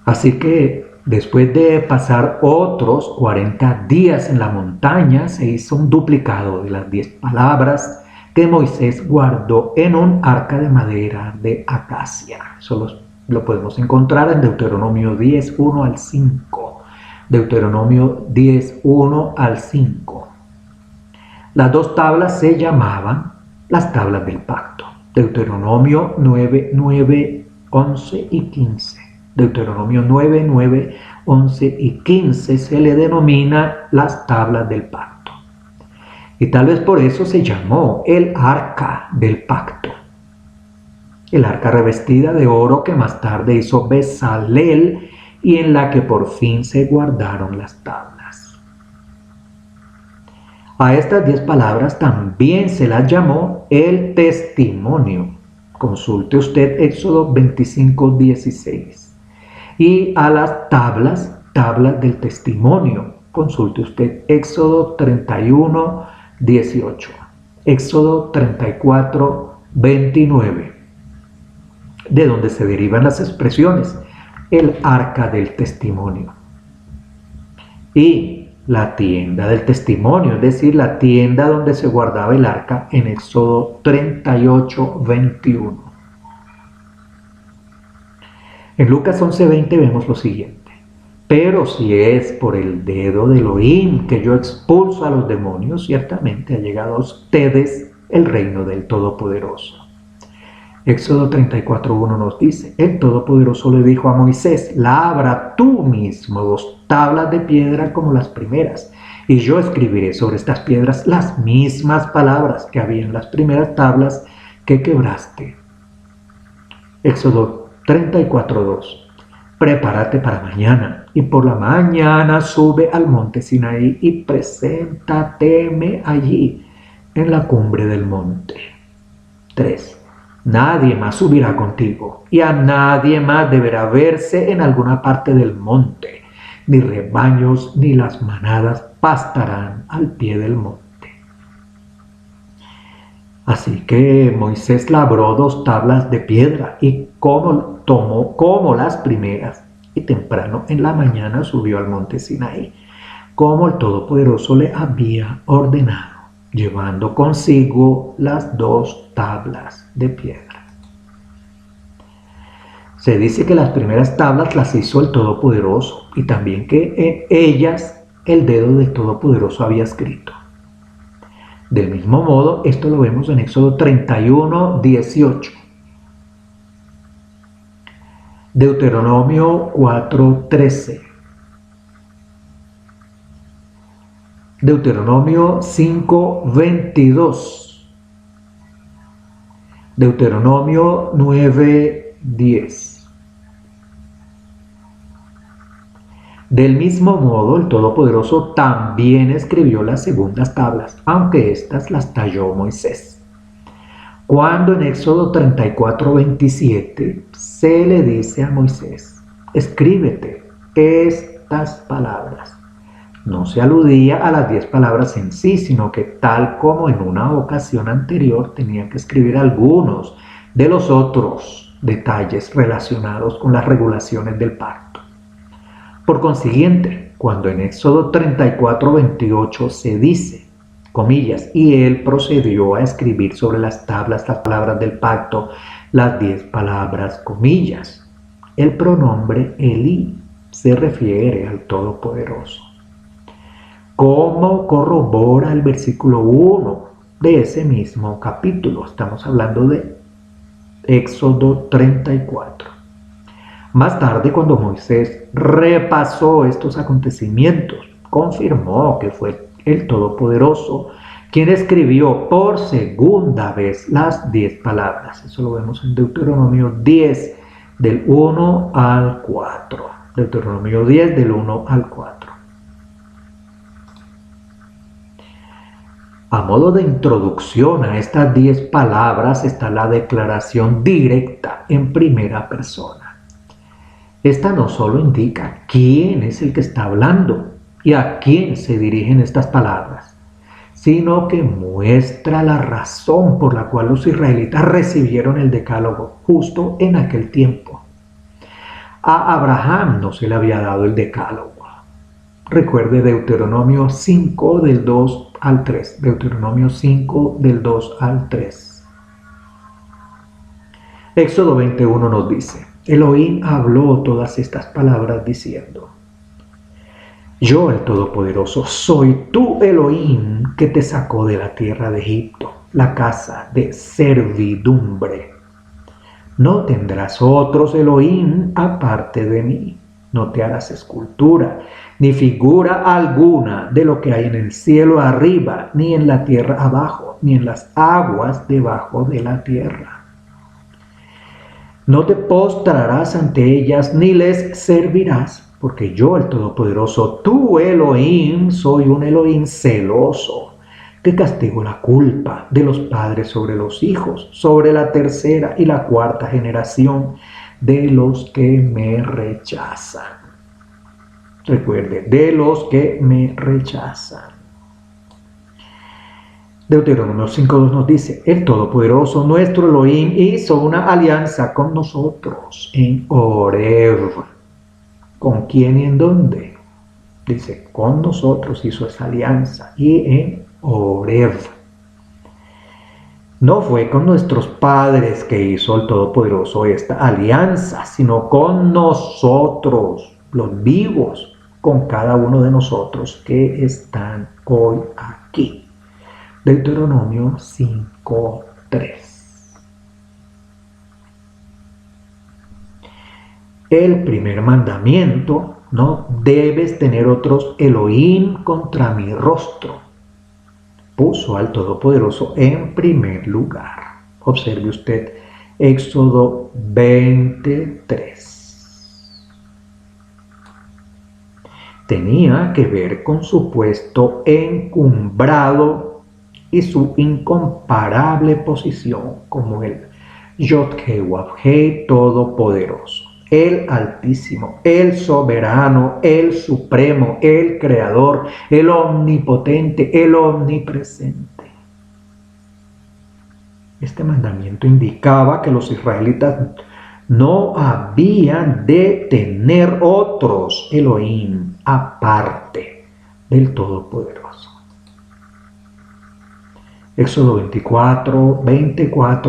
Así que después de pasar otros 40 días en la montaña, se hizo un duplicado de las 10 palabras que Moisés guardó en un arca de madera de acacia. Eso lo podemos encontrar en Deuteronomio 10, 1 al 5. Deuteronomio 10, 1 al 5. Las dos tablas se llamaban las tablas del pacto. Deuteronomio 9, 9, 11 y 15. Deuteronomio 9, 9, 11 y 15 se le denomina las tablas del pacto. Y tal vez por eso se llamó el arca del pacto. El arca revestida de oro que más tarde hizo Bezalel y en la que por fin se guardaron las tablas. A estas 10 palabras también se las llamó el testimonio. Consulte usted Éxodo 25, 16. Y a las tablas del testimonio. Consulte usted Éxodo 31, 18. Éxodo 34, 29. De donde se derivan las expresiones el arca del testimonio. Y la tienda del testimonio, es decir, la tienda donde se guardaba el arca en Éxodo 38, 21. En Lucas 11:20 vemos lo siguiente: pero si es por el dedo de Elohim que yo expulso a los demonios, ciertamente ha llegado a ustedes el reino del Todopoderoso. Éxodo 34:1 nos dice: el Todopoderoso le dijo a Moisés, labra tú mismo 2 tablas de piedra como las primeras, y yo escribiré sobre estas piedras las mismas palabras que había en las primeras tablas que quebraste. Éxodo 34:2. Prepárate para mañana, y por la mañana sube al monte Sinaí y preséntateme allí, en la cumbre del monte. 3. Nadie más subirá contigo, y a nadie más deberá verse en alguna parte del monte, ni rebaños ni las manadas pastarán al pie del monte. Así que Moisés labró 2 tablas de piedra y tomó como las primeras, y temprano en la mañana subió al monte Sinaí, como el Todopoderoso le había ordenado, llevando consigo las 2 tablas de piedra. Se dice que las primeras tablas las hizo el Todopoderoso y también que en ellas el dedo del Todopoderoso había escrito. Del mismo modo, esto lo vemos en Éxodo 31, 18. Deuteronomio 4, 13. Deuteronomio 5, 22. Deuteronomio 9, 10. Del mismo modo, el Todopoderoso también escribió las segundas tablas, aunque éstas las talló Moisés. Cuando en Éxodo 34, 27 se le dice a Moisés, escríbete estas palabras. No se aludía a las 10 palabras en sí, sino que tal como en una ocasión anterior tenía que escribir algunos de los otros detalles relacionados con las regulaciones del pacto. Por consiguiente, cuando en Éxodo 34, 28 se dice, comillas, y él procedió a escribir sobre las tablas las palabras del pacto, las 10 palabras, comillas, el pronombre Elí se refiere al Todopoderoso. ¿Cómo corrobora el versículo 1 de ese mismo capítulo? Estamos hablando de Éxodo 34. Más tarde, cuando Moisés repasó estos acontecimientos, confirmó que fue el Todopoderoso quien escribió por segunda vez las 10 palabras. Eso lo vemos en Deuteronomio 10, del 1 al 4. Deuteronomio 10, del 1 al 4. A modo de introducción a estas 10 palabras está la declaración directa en primera persona. Esta no solo indica quién es el que está hablando y a quién se dirigen estas palabras, sino que muestra la razón por la cual los israelitas recibieron el decálogo justo en aquel tiempo. A Abraham no se le había dado el decálogo. Recuerde Deuteronomio 5 del 2 al 3. Deuteronomio 5 del 2 al 3. Éxodo 21 nos dice: Elohim habló todas estas palabras diciendo: Yo, el Todopoderoso, soy tu Elohim que te sacó de la tierra de Egipto, la casa de servidumbre. No tendrás otros Elohim aparte de mí. No te harás escultura, ni figura alguna de lo que hay en el cielo arriba, ni en la tierra abajo, ni en las aguas debajo de la tierra. No te postrarás ante ellas, ni les servirás, porque yo, el Todopoderoso, tu Elohim, soy un Elohim celoso, que castigo la culpa de los padres sobre los hijos, sobre la tercera y la cuarta generación de los que me rechazan. Recuerde, de los que me rechazan. Deuteronomio 5.2 nos dice: El Todopoderoso, nuestro Elohim, hizo una alianza con nosotros en Horeb. ¿Con quién y en dónde? Dice, con nosotros hizo esa alianza, y en Horeb. No fue con nuestros padres que hizo el Todopoderoso esta alianza, sino con nosotros, los vivos, con cada uno de nosotros que están hoy aquí. Deuteronomio 5.3. El primer mandamiento: no debes tener otros Elohim contra mi rostro. Puso al Todopoderoso en primer lugar. Observe usted Éxodo 23. Tenía que ver con su puesto encumbrado y su incomparable posición como el Yod-Heh-Wav-Heh Todopoderoso, el Altísimo, el Soberano, el Supremo, el Creador, el Omnipotente, el Omnipresente. Este mandamiento indicaba que los israelitas no habían de tener otros Elohim aparte del Todopoderoso. Éxodo 24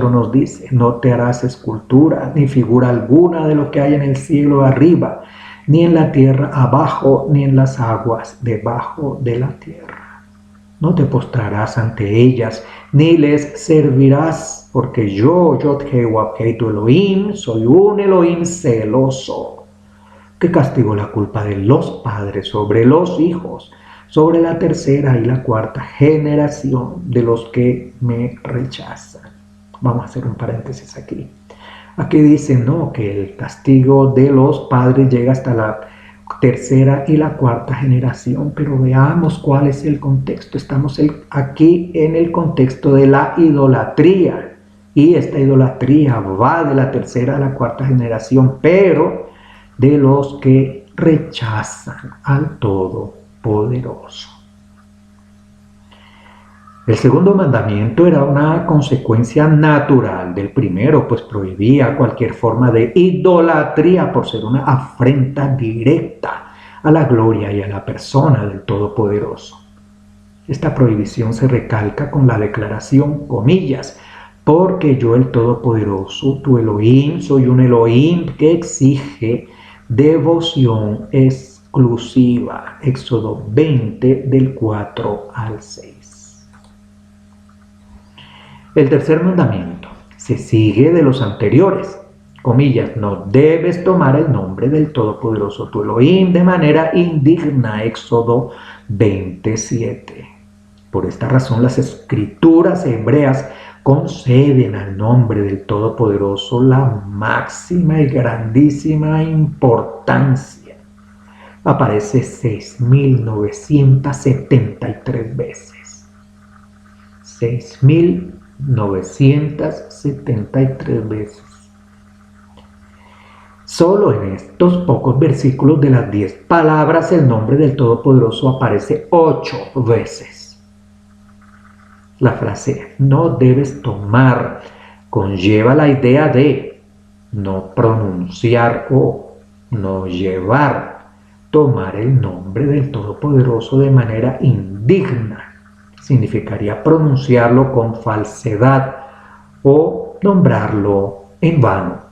nos dice: No te harás escultura ni figura alguna de lo que hay en el cielo arriba, ni en la tierra abajo, ni en las aguas debajo de la tierra. No te postrarás ante ellas, ni les servirás, porque yo, Yod-Heh-Wav-Heh, tu Elohim, soy un Elohim celoso, que castigo la culpa de los padres sobre los hijos, sobre la tercera y la cuarta generación de los que me rechazan. Vamos a hacer un paréntesis aquí. Aquí dice, no, que el castigo de los padres llega hasta la tercera y la cuarta generación, pero veamos cuál es el contexto. Estamos aquí en el contexto de la idolatría, y esta idolatría va de la tercera a la cuarta generación, pero de los que rechazan al Todopoderoso. El segundo mandamiento era una consecuencia natural del primero, pues prohibía cualquier forma de idolatría por ser una afrenta directa a la gloria y a la persona del Todopoderoso. Esta prohibición se recalca con la declaración, comillas, porque yo, el Todopoderoso, tu Elohim, soy un Elohim que exige devoción exclusiva. Éxodo 20 del 4 al 6. El tercer mandamiento se sigue de los anteriores. Comillas, no debes tomar el nombre del Todopoderoso tu Elohim de manera indigna. Éxodo 27. Por esta razón las escrituras hebreas conceden al nombre del Todopoderoso la máxima y grandísima importancia. Aparece 6.973 veces. 6.973 veces. Solo en estos pocos versículos de las 10 palabras el nombre del Todopoderoso aparece 8 veces. La frase no debes tomar conlleva la idea de no pronunciar o no llevar, tomar el nombre del Todopoderoso de manera indigna. Significaría pronunciarlo con falsedad o nombrarlo en vano.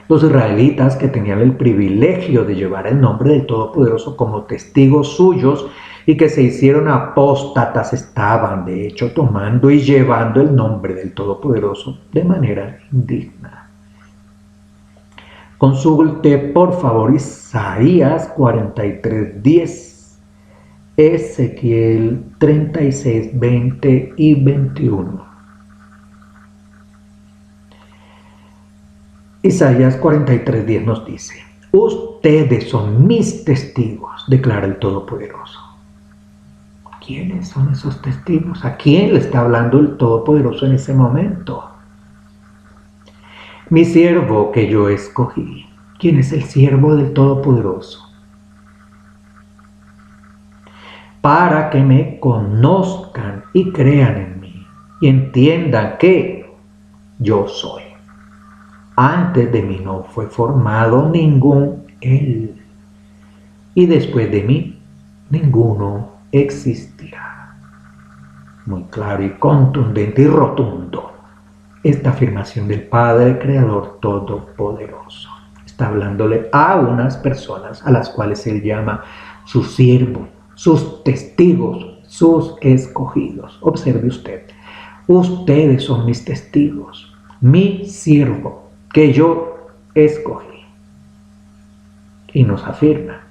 Los israelitas, que tenían el privilegio de llevar el nombre del Todopoderoso como testigos suyos y que se hicieron apóstatas, estaban de hecho tomando y llevando el nombre del Todopoderoso de manera indigna. Consulte por favor Isaías 43:10, Ezequiel 36:20 y 21. Isaías 43:10 nos dice: ustedes son mis testigos, declara el Todopoderoso. ¿Quiénes son esos testigos? ¿A quién le está hablando el Todopoderoso en ese momento? Mi siervo que yo escogí. ¿Quién es el siervo del Todopoderoso? Para que me conozcan y crean en mí y entiendan que yo soy. Antes de mí no fue formado ningún él, y después de mí ninguno existirá. Muy claro y contundente y rotundo esta afirmación del Padre Creador Todopoderoso. Está hablándole a unas personas a las cuales él llama sus siervos, sus testigos, sus escogidos. Observe usted, ustedes son mis testigos, mi siervo que yo escogí. Y nos afirma: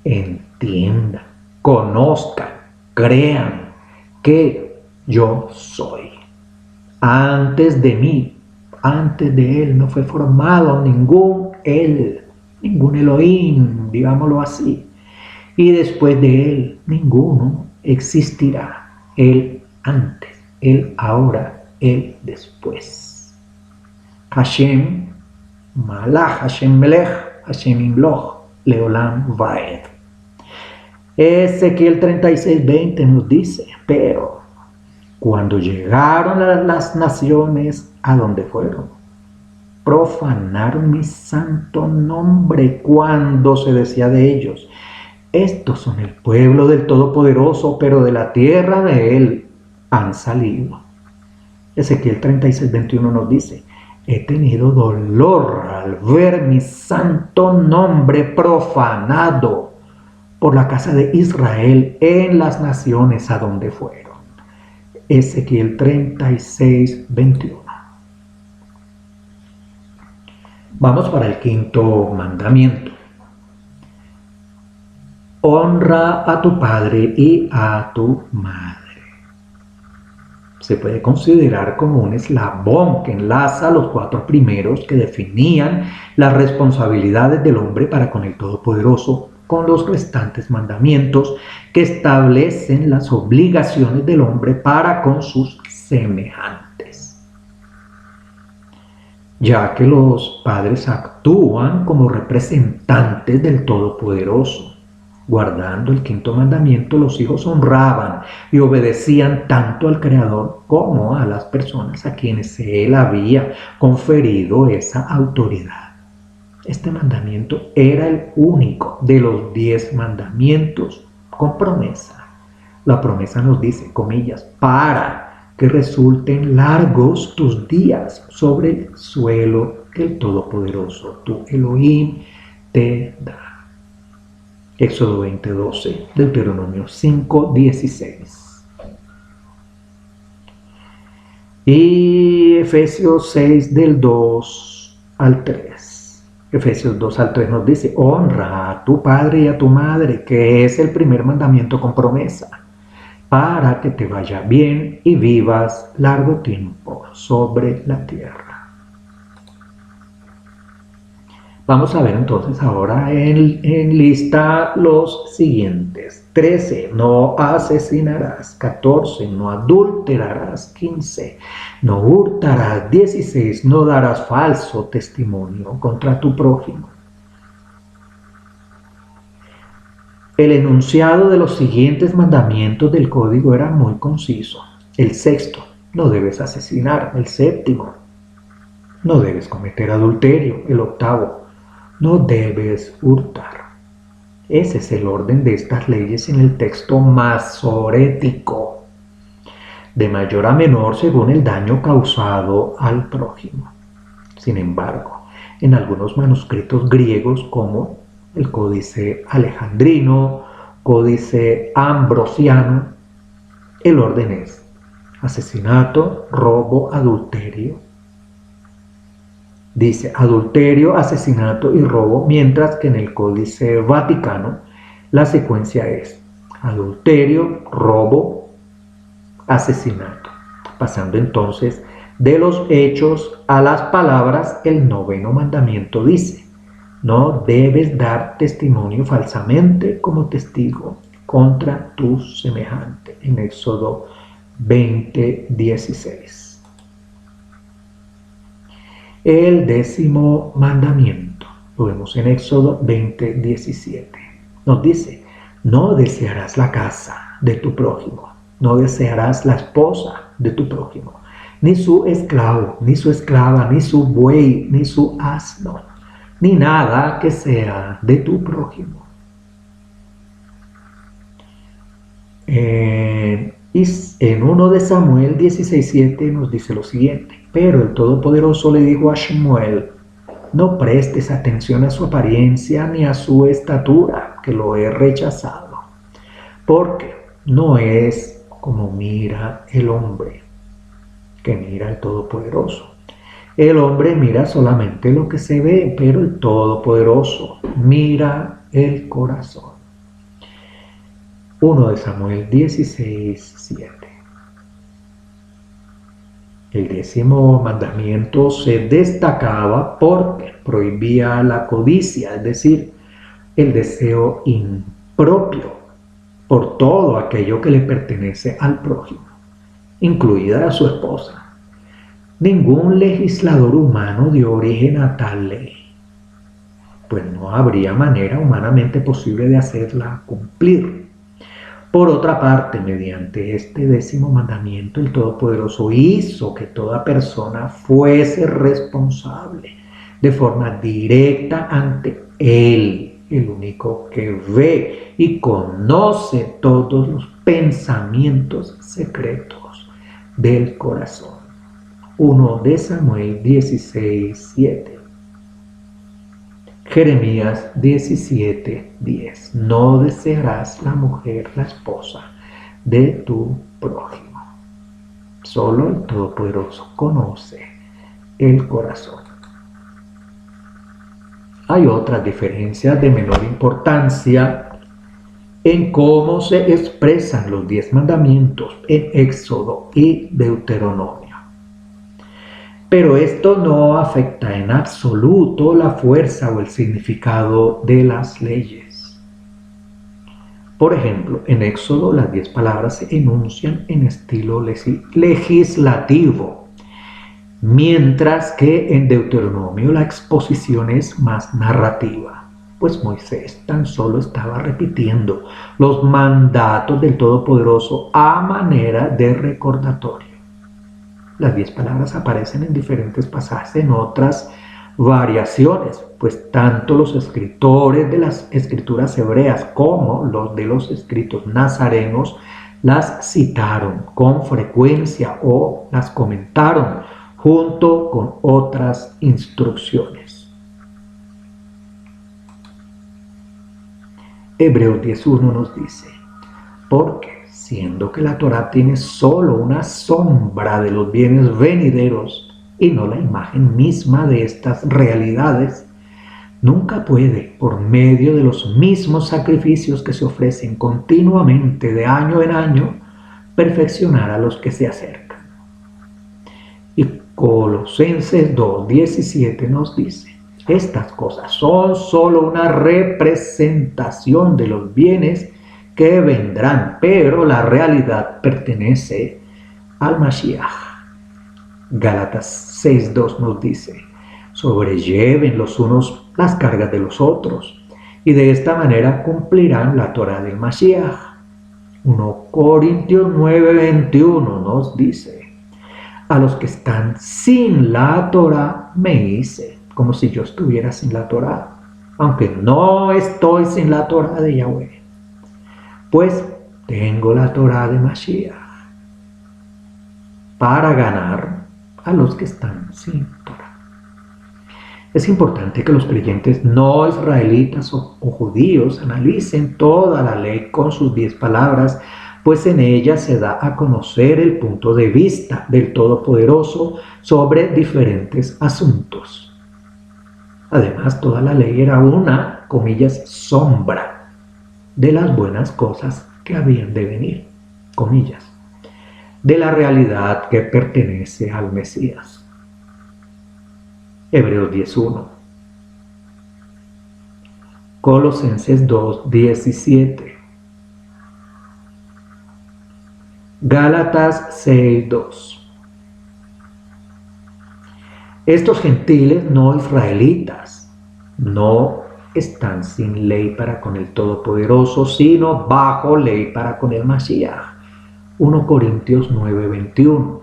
entiendan, conozcan, crean que yo soy. Antes de mí, antes de él, no fue formado ningún él, ningún Elohim, digámoslo así. Y después de él, ninguno existirá. Él antes, él ahora, él después. Hashem Malach, Hashem Melech, Hashem Imloch, Leolam Vaed. Ezequiel 36:20 nos dice: pero cuando llegaron las naciones, ¿a dónde fueron? Profanaron mi santo nombre cuando se decía de ellos: estos son el pueblo del Todopoderoso, pero de la tierra de él han salido. Ezequiel 36:21 nos dice: he tenido dolor al ver mi santo nombre profanado por la casa de Israel en las naciones a donde fueron. Ezequiel 36:21. Vamos para el quinto mandamiento. Honra a tu padre y a tu madre. Se puede considerar como un eslabón que enlaza los 4 primeros que definían las responsabilidades del hombre para con el Todopoderoso, con los restantes mandamientos que establecen las obligaciones del hombre para con sus semejantes. Ya que los padres actúan como representantes del Todopoderoso. Guardando el quinto mandamiento, los hijos honraban y obedecían tanto al Creador como a las personas a quienes él había conferido esa autoridad. Este mandamiento era el único de los 10 mandamientos con promesa. La promesa nos dice, comillas, para que resulten largos tus días sobre el suelo que el Todopoderoso, tu Elohim, te da. Éxodo 20:12, Deuteronomio 5:16. Y Efesios 6 del 2 al 3. Efesios 2 al 3 nos dice: honra a tu padre y a tu madre, que es el primer mandamiento con promesa, para que te vaya bien y vivas largo tiempo sobre la tierra. Vamos a ver entonces ahora en lista los siguientes. 13, no asesinarás. 14, no adulterarás. 15, no hurtarás. 16, no darás falso testimonio contra tu prójimo. El enunciado de los siguientes mandamientos del código era muy conciso. El sexto, no debes asesinar. El séptimo, no debes cometer adulterio. El octavo, no debes hurtar. Ese es el orden de estas leyes en el texto masorético, de mayor a menor según el daño causado al prójimo. Sin embargo, en algunos manuscritos griegos como el Códice Alejandrino, Códice Ambrosiano, el orden es asesinato, robo, adulterio. Dice adulterio, asesinato y robo, mientras que en el Códice Vaticano la secuencia es adulterio, robo, asesinato. Pasando entonces de los hechos a las palabras, el noveno mandamiento dice: no debes dar testimonio falsamente como testigo contra tu semejante. En Éxodo 20:16. El décimo mandamiento lo vemos en Éxodo 20:17. Nos dice: no desearás la casa de tu prójimo, no desearás la esposa de tu prójimo, ni su esclavo, ni su esclava, ni su buey, ni su asno, ni nada que sea de tu prójimo. Y en 1 de Samuel 16:7 nos dice lo siguiente: pero el Todopoderoso le dijo a Shemuel: no prestes atención a su apariencia ni a su estatura, que lo he rechazado, porque no es como mira el hombre, que mira al Todopoderoso. El hombre mira solamente lo que se ve, pero el Todopoderoso mira el corazón. 1 de Samuel 16:7. El décimo mandamiento se destacaba porque prohibía la codicia, es decir, el deseo impropio por todo aquello que le pertenece al prójimo, incluida a su esposa. Ningún legislador humano dio origen a tal ley, pues no habría manera humanamente posible de hacerla cumplir. Por otra parte, mediante este décimo mandamiento, el Todopoderoso hizo que toda persona fuese responsable de forma directa ante Él, el único que ve y conoce todos los pensamientos secretos del corazón. 1 de Samuel 16:7. Jeremías 17:10. No desearás la mujer, la esposa de tu prójimo. Solo el Todopoderoso conoce el corazón. Hay otras diferencias de menor importancia en cómo se expresan los 10 mandamientos en Éxodo y Deuteronomio. Pero esto no afecta en absoluto la fuerza o el significado de las leyes. Por ejemplo, en Éxodo las 10 palabras se enuncian en estilo legislativo, mientras que en Deuteronomio la exposición es más narrativa, pues Moisés tan solo estaba repitiendo los mandatos del Todopoderoso a manera de recordatorio. Las 10 palabras aparecen en diferentes pasajes en otras variaciones, pues tanto los escritores de las escrituras hebreas como los de los escritos nazarenos las citaron con frecuencia o las comentaron junto con otras instrucciones. Hebreos 10:1 nos dice: porque siendo que la Torá tiene solo una sombra de los bienes venideros y no la imagen misma de estas realidades, nunca puede, por medio de los mismos sacrificios que se ofrecen continuamente de año en año, perfeccionar a los que se acercan. Y Colosenses 2:17 nos dice: estas cosas son solo una representación de los bienes que vendrán, pero la realidad pertenece al Mashiach. Gálatas 6:2 nos dice: sobrelleven los unos las cargas de los otros y de esta manera cumplirán la Torá del Mashiach. 1 Corintios 9:21 nos dice: a los que están sin la Torá me hice, como si yo estuviera sin la Torá, aunque no estoy sin la Torá de Yahweh, pues tengo la Torá de Mashiach para ganar a los que están sin Torá. Es importante que los creyentes no israelitas o judíos analicen toda la ley con sus 10 palabras, pues en ella se da a conocer el punto de vista del Todopoderoso sobre diferentes asuntos. Además, toda la ley era una, comillas, sombra de las buenas cosas que habían de venir, comillas, de la realidad que pertenece al Mesías. Hebreos 10:1, Colosenses 2:17, Gálatas 6:2. Estos gentiles no israelitas no están sin ley para con el Todopoderoso, sino bajo ley para con el Mashiach. 1 Corintios 9:21.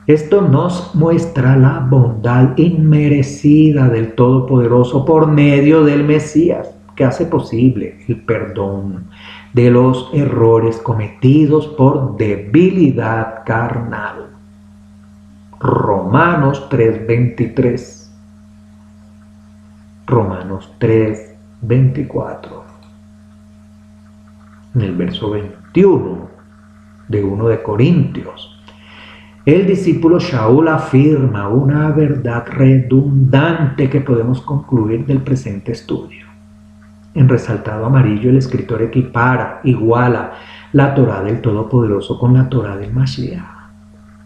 Esto nos muestra la bondad inmerecida del Todopoderoso por medio del Mesías, que hace posible el perdón de los errores cometidos por debilidad carnal. Romanos 3:23. Romanos 3:24. En el verso 21 de 1 de Corintios, el discípulo Shaul afirma una verdad redundante que podemos concluir del presente estudio. En resaltado amarillo, el escritor iguala la Torá del Todopoderoso con la Torá del Mashiach.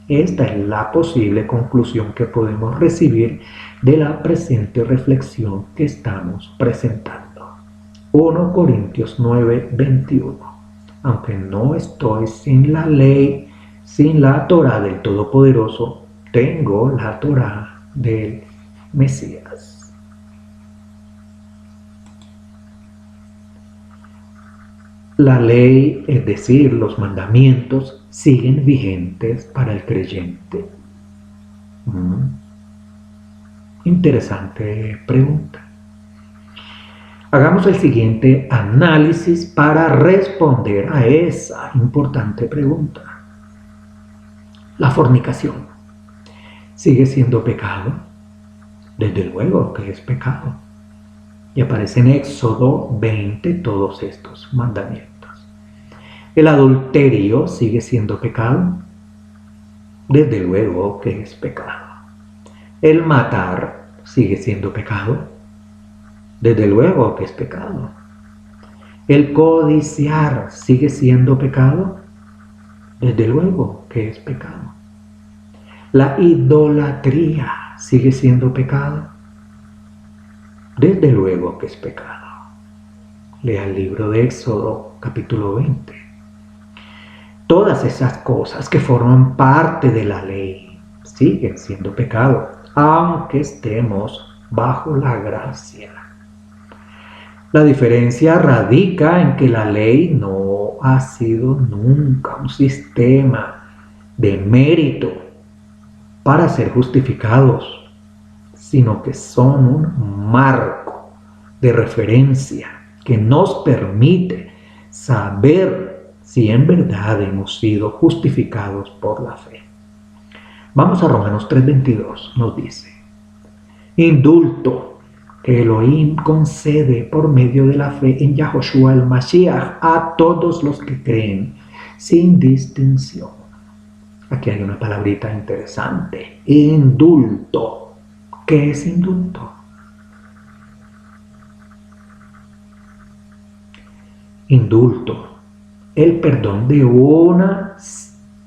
Esta es la posible conclusión que podemos recibir de la presente reflexión que estamos presentando. 1 Corintios 9:21. Aunque no estoy sin la ley, sin la Torá del Todopoderoso, tengo la Torá del Mesías. La ley, es decir, los mandamientos, siguen vigentes para el creyente. Interesante pregunta. Hagamos el siguiente análisis para responder a esa importante pregunta. La fornicación, ¿sigue siendo pecado? Desde luego que es pecado. Y aparece en Éxodo 20 todos estos mandamientos. ¿El adulterio sigue siendo pecado? Desde luego que es pecado. ¿El matar sigue siendo pecado? Desde luego que es pecado. ¿El codiciar sigue siendo pecado? Desde luego que es pecado. ¿La idolatría sigue siendo pecado? Desde luego que es pecado. Lea el libro de Éxodo, capítulo 20. Todas esas cosas que forman parte de la ley siguen siendo pecado, aunque estemos bajo la gracia. La diferencia radica en que la ley no ha sido nunca un sistema de mérito para ser justificados, sino que son un marco de referencia que nos permite saber si en verdad hemos sido justificados por la fe. Vamos a Romanos 3:22, nos dice: indulto que Elohim concede por medio de la fe en Yahoshua el Mashiach a todos los que creen, sin distinción. Aquí hay una palabrita interesante: indulto. ¿Qué es indulto? Indulto, el perdón de una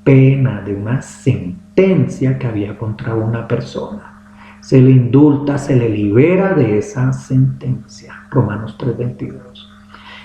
pena, de una sentencia que había contra una persona. Se le indulta, se le libera de esa sentencia. Romanos 3:22.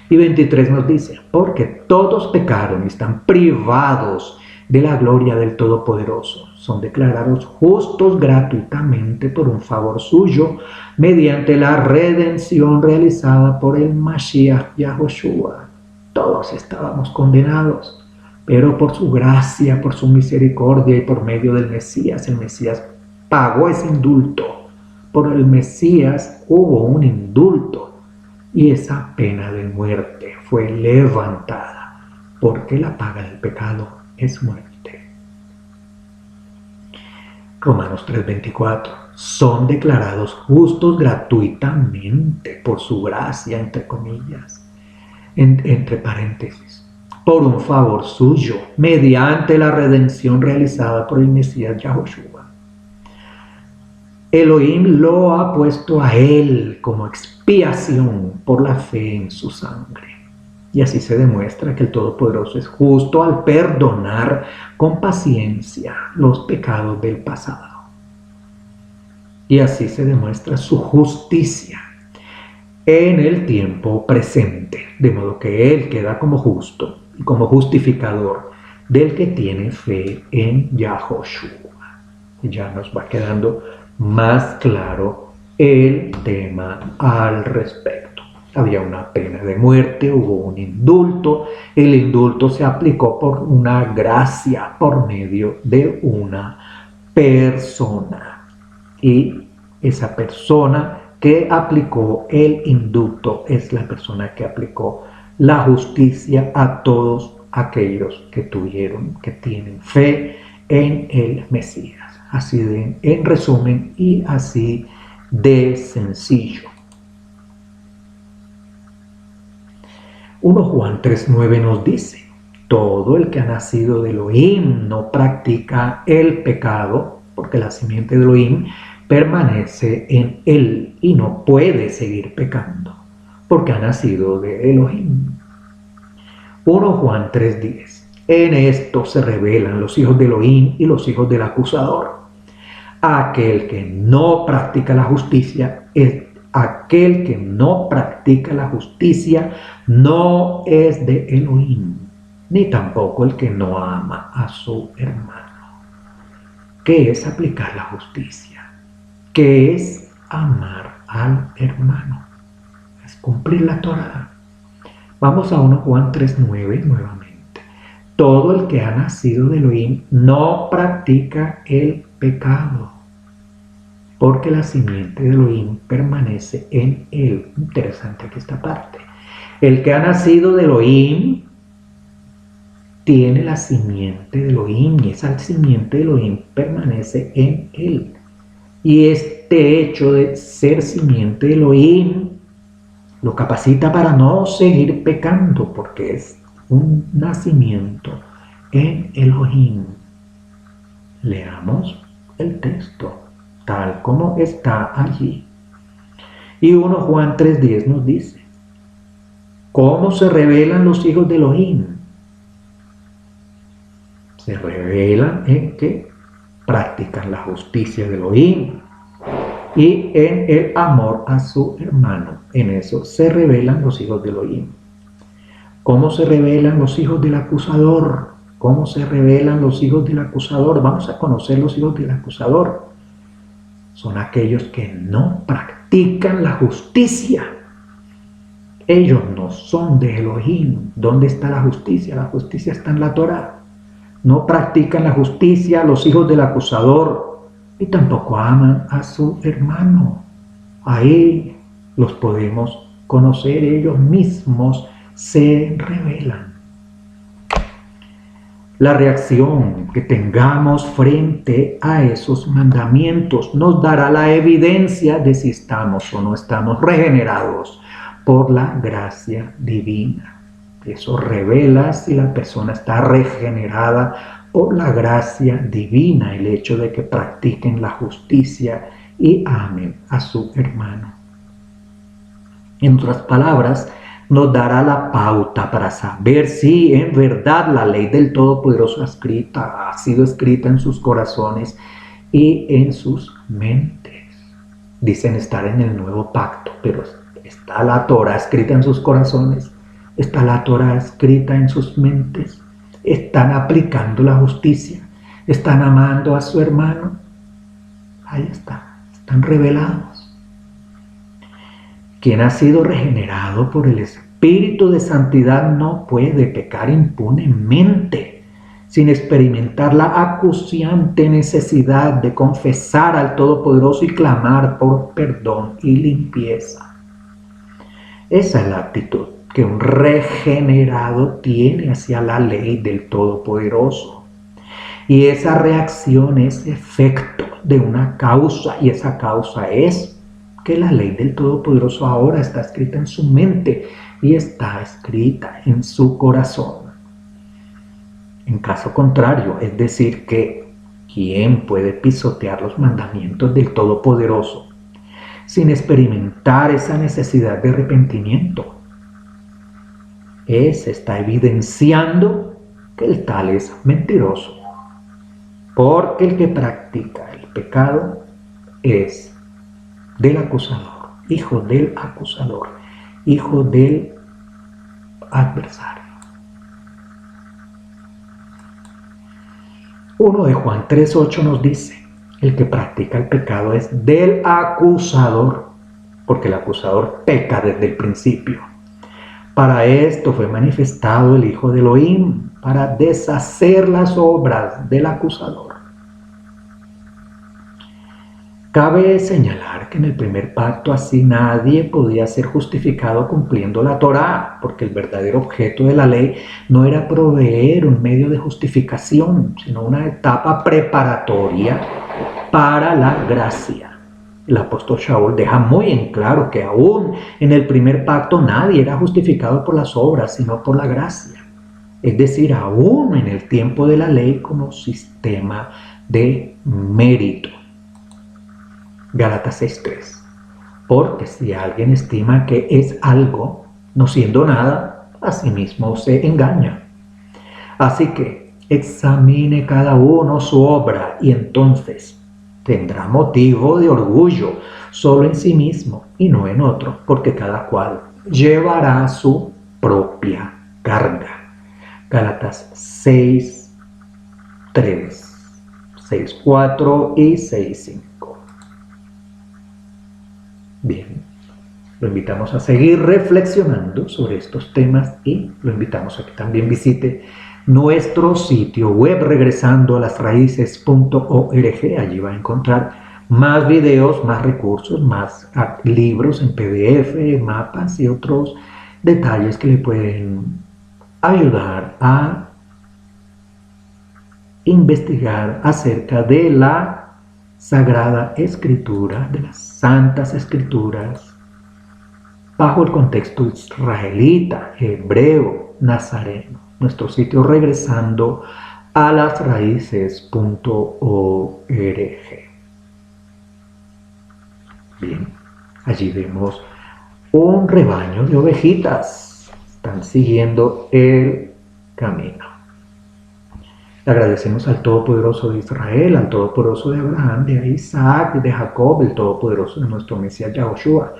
Y 23 nos dice: porque todos pecaron y están privados de la gloria del Todopoderoso, son declarados justos gratuitamente por un favor suyo, mediante la redención realizada por el Mashiach Yahushua. Todos estábamos condenados, pero por su gracia, por su misericordia y por medio del Mesías, el Mesías pagó ese indulto. Por el Mesías hubo un indulto y esa pena de muerte fue levantada, porque la paga del pecado es muerte. Romanos 3:24, son declarados justos gratuitamente por su gracia, entre comillas, entre paréntesis, por un favor suyo, mediante la redención realizada por el Mesías Yahushua. Elohim lo ha puesto a él como expiación por la fe en su sangre. Y así se demuestra que el Todopoderoso es justo al perdonar con paciencia los pecados del pasado. Y así se demuestra su justicia en el tiempo presente, de modo que Él queda como justo y como justificador del que tiene fe en Yahushua. Y ya nos va quedando más claro el tema al respecto. Había una pena de muerte, hubo un indulto. El indulto se aplicó por una gracia, por medio de una persona. Y esa persona que aplicó el indulto es la persona que aplicó la justicia a todos aquellos que tienen fe en el Mesías. Así en resumen y así de sencillo. 1 Juan 3:9 nos dice, todo el que ha nacido de Elohim no practica el pecado, porque la simiente de Elohim permanece en él y no puede seguir pecando, porque ha nacido de Elohim. 1 Juan 3:10, en esto se revelan los hijos de Elohim y los hijos del acusador. Aquel que no practica la justicia aquel que no practica la justicia no es de Elohim, ni tampoco el que no ama a su hermano. ¿Qué es aplicar la justicia? ¿Qué es amar al hermano? Es cumplir la Torá. Vamos a 1 Juan 3:9 nuevamente. Todo el que ha nacido de Elohim no practica el pecado, porque la simiente de Elohim permanece en él. Interesante aquí esta parte. El que ha nacido de Elohim tiene la simiente de Elohim y esa simiente de Elohim permanece en él. Y este hecho de ser simiente de Elohim lo capacita para no seguir pecando, porque es un nacimiento en Elohim. Leamos el texto tal como está allí. Y 1 Juan 3:10 nos dice, ¿cómo se revelan los hijos de Elohim? Se revelan en que practican la justicia de Elohim y en el amor a su hermano. En eso se revelan los hijos de Elohim. ¿Cómo se revelan los hijos del acusador? ¿Cómo se revelan los hijos del acusador? Vamos a conocer los hijos del acusador. Son aquellos que no practican la justicia. Ellos no son de Elohim. ¿Dónde está la justicia? La justicia está en la Torá. No practican la justicia los hijos del acusador y tampoco aman a su hermano. Ahí los podemos conocer, ellos mismos se revelan. La reacción que tengamos frente a esos mandamientos nos dará la evidencia de si estamos o no estamos regenerados por la gracia divina. Eso revela si la persona está regenerada por la gracia divina, el hecho de que practiquen la justicia y amen a su hermano. En otras palabras, nos dará la pauta para saber si en verdad la ley del Todopoderoso ha sido escrita en sus corazones y en sus mentes. Dicen estar en el nuevo pacto, pero ¿está la Torá escrita en sus corazones? ¿Está la Torá escrita en sus mentes? ¿Están aplicando la justicia? ¿Están amando a su hermano? Ahí está, están revelados. Quien ha sido regenerado por el Espíritu de Santidad no puede pecar impunemente, sin experimentar la acuciante necesidad de confesar al Todopoderoso y clamar por perdón y limpieza. Esa es la actitud que un regenerado tiene hacia la ley del Todopoderoso. Y esa reacción es efecto de una causa, y esa causa es que la ley del Todopoderoso ahora está escrita en su mente y está escrita en su corazón. En caso contrario, es decir que ¿quién puede pisotear los mandamientos del Todopoderoso sin experimentar esa necesidad de arrepentimiento? Se está evidenciando que el tal es mentiroso, porque el que practica el pecado es del acusador, hijo del acusador, hijo del adversario. 1 de Juan 3:8 nos dice: el que practica el pecado es del acusador, porque el acusador peca desde el principio. Para esto fue manifestado el Hijo de Elohim, para deshacer las obras del acusador. Cabe señalar que en el primer pacto así nadie podía ser justificado cumpliendo la Torá, porque el verdadero objeto de la ley no era proveer un medio de justificación, sino una etapa preparatoria para la gracia. El apóstol Shaul deja muy en claro que aún en el primer pacto nadie era justificado por las obras, sino por la gracia. Es decir, aún en el tiempo de la ley como sistema de mérito. Gálatas 6:3. Porque si alguien estima que es algo, no siendo nada, a sí mismo se engaña. Así que examine cada uno su obra y entonces tendrá motivo de orgullo solo en sí mismo y no en otro, porque cada cual llevará su propia carga. Gálatas 6:3, 6:4 y 6:5. Bien, lo invitamos a seguir reflexionando sobre estos temas y lo invitamos a que también visite nuestro sitio web regresandoolasraices.org. Allí va a encontrar más videos, más recursos, más libros en PDF, mapas y otros detalles que le pueden ayudar a investigar acerca de la Sagrada Escritura, de las Santas Escrituras, bajo el contexto israelita, hebreo, nazareno. Nuestro sitio regresando a las raíces.org. Bien, allí vemos un rebaño de ovejitas. Están siguiendo el camino. Le agradecemos al Todopoderoso de Israel, al Todopoderoso de Abraham, de Isaac, de Jacob, el Todopoderoso de nuestro Mesías Yahushua,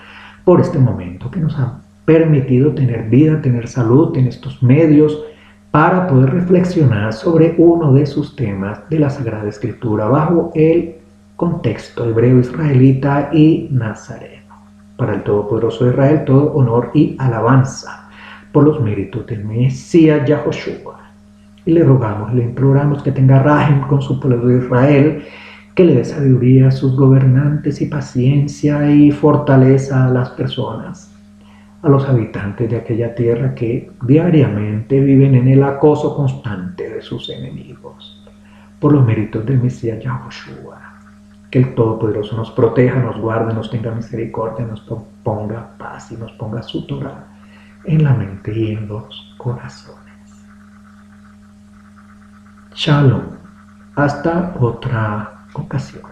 por este momento que nos ha permitido tener vida, tener salud en estos medios para poder reflexionar sobre uno de sus temas de la Sagrada Escritura bajo el contexto hebreo, israelita y nazareno. Para el Todopoderoso de Israel, todo honor y alabanza por los méritos del Mesías Yahushua. Y le rogamos, le imploramos que tenga rajem con su pueblo de Israel, que le dé sabiduría a sus gobernantes y paciencia y fortaleza a las personas, a los habitantes de aquella tierra que diariamente viven en el acoso constante de sus enemigos. Por los méritos del Mesías Yahushua, que el Todopoderoso nos proteja, nos guarde, nos tenga misericordia, nos ponga paz y nos ponga su Torah en la mente y en los corazones. Shalom. Hasta otra ocasión.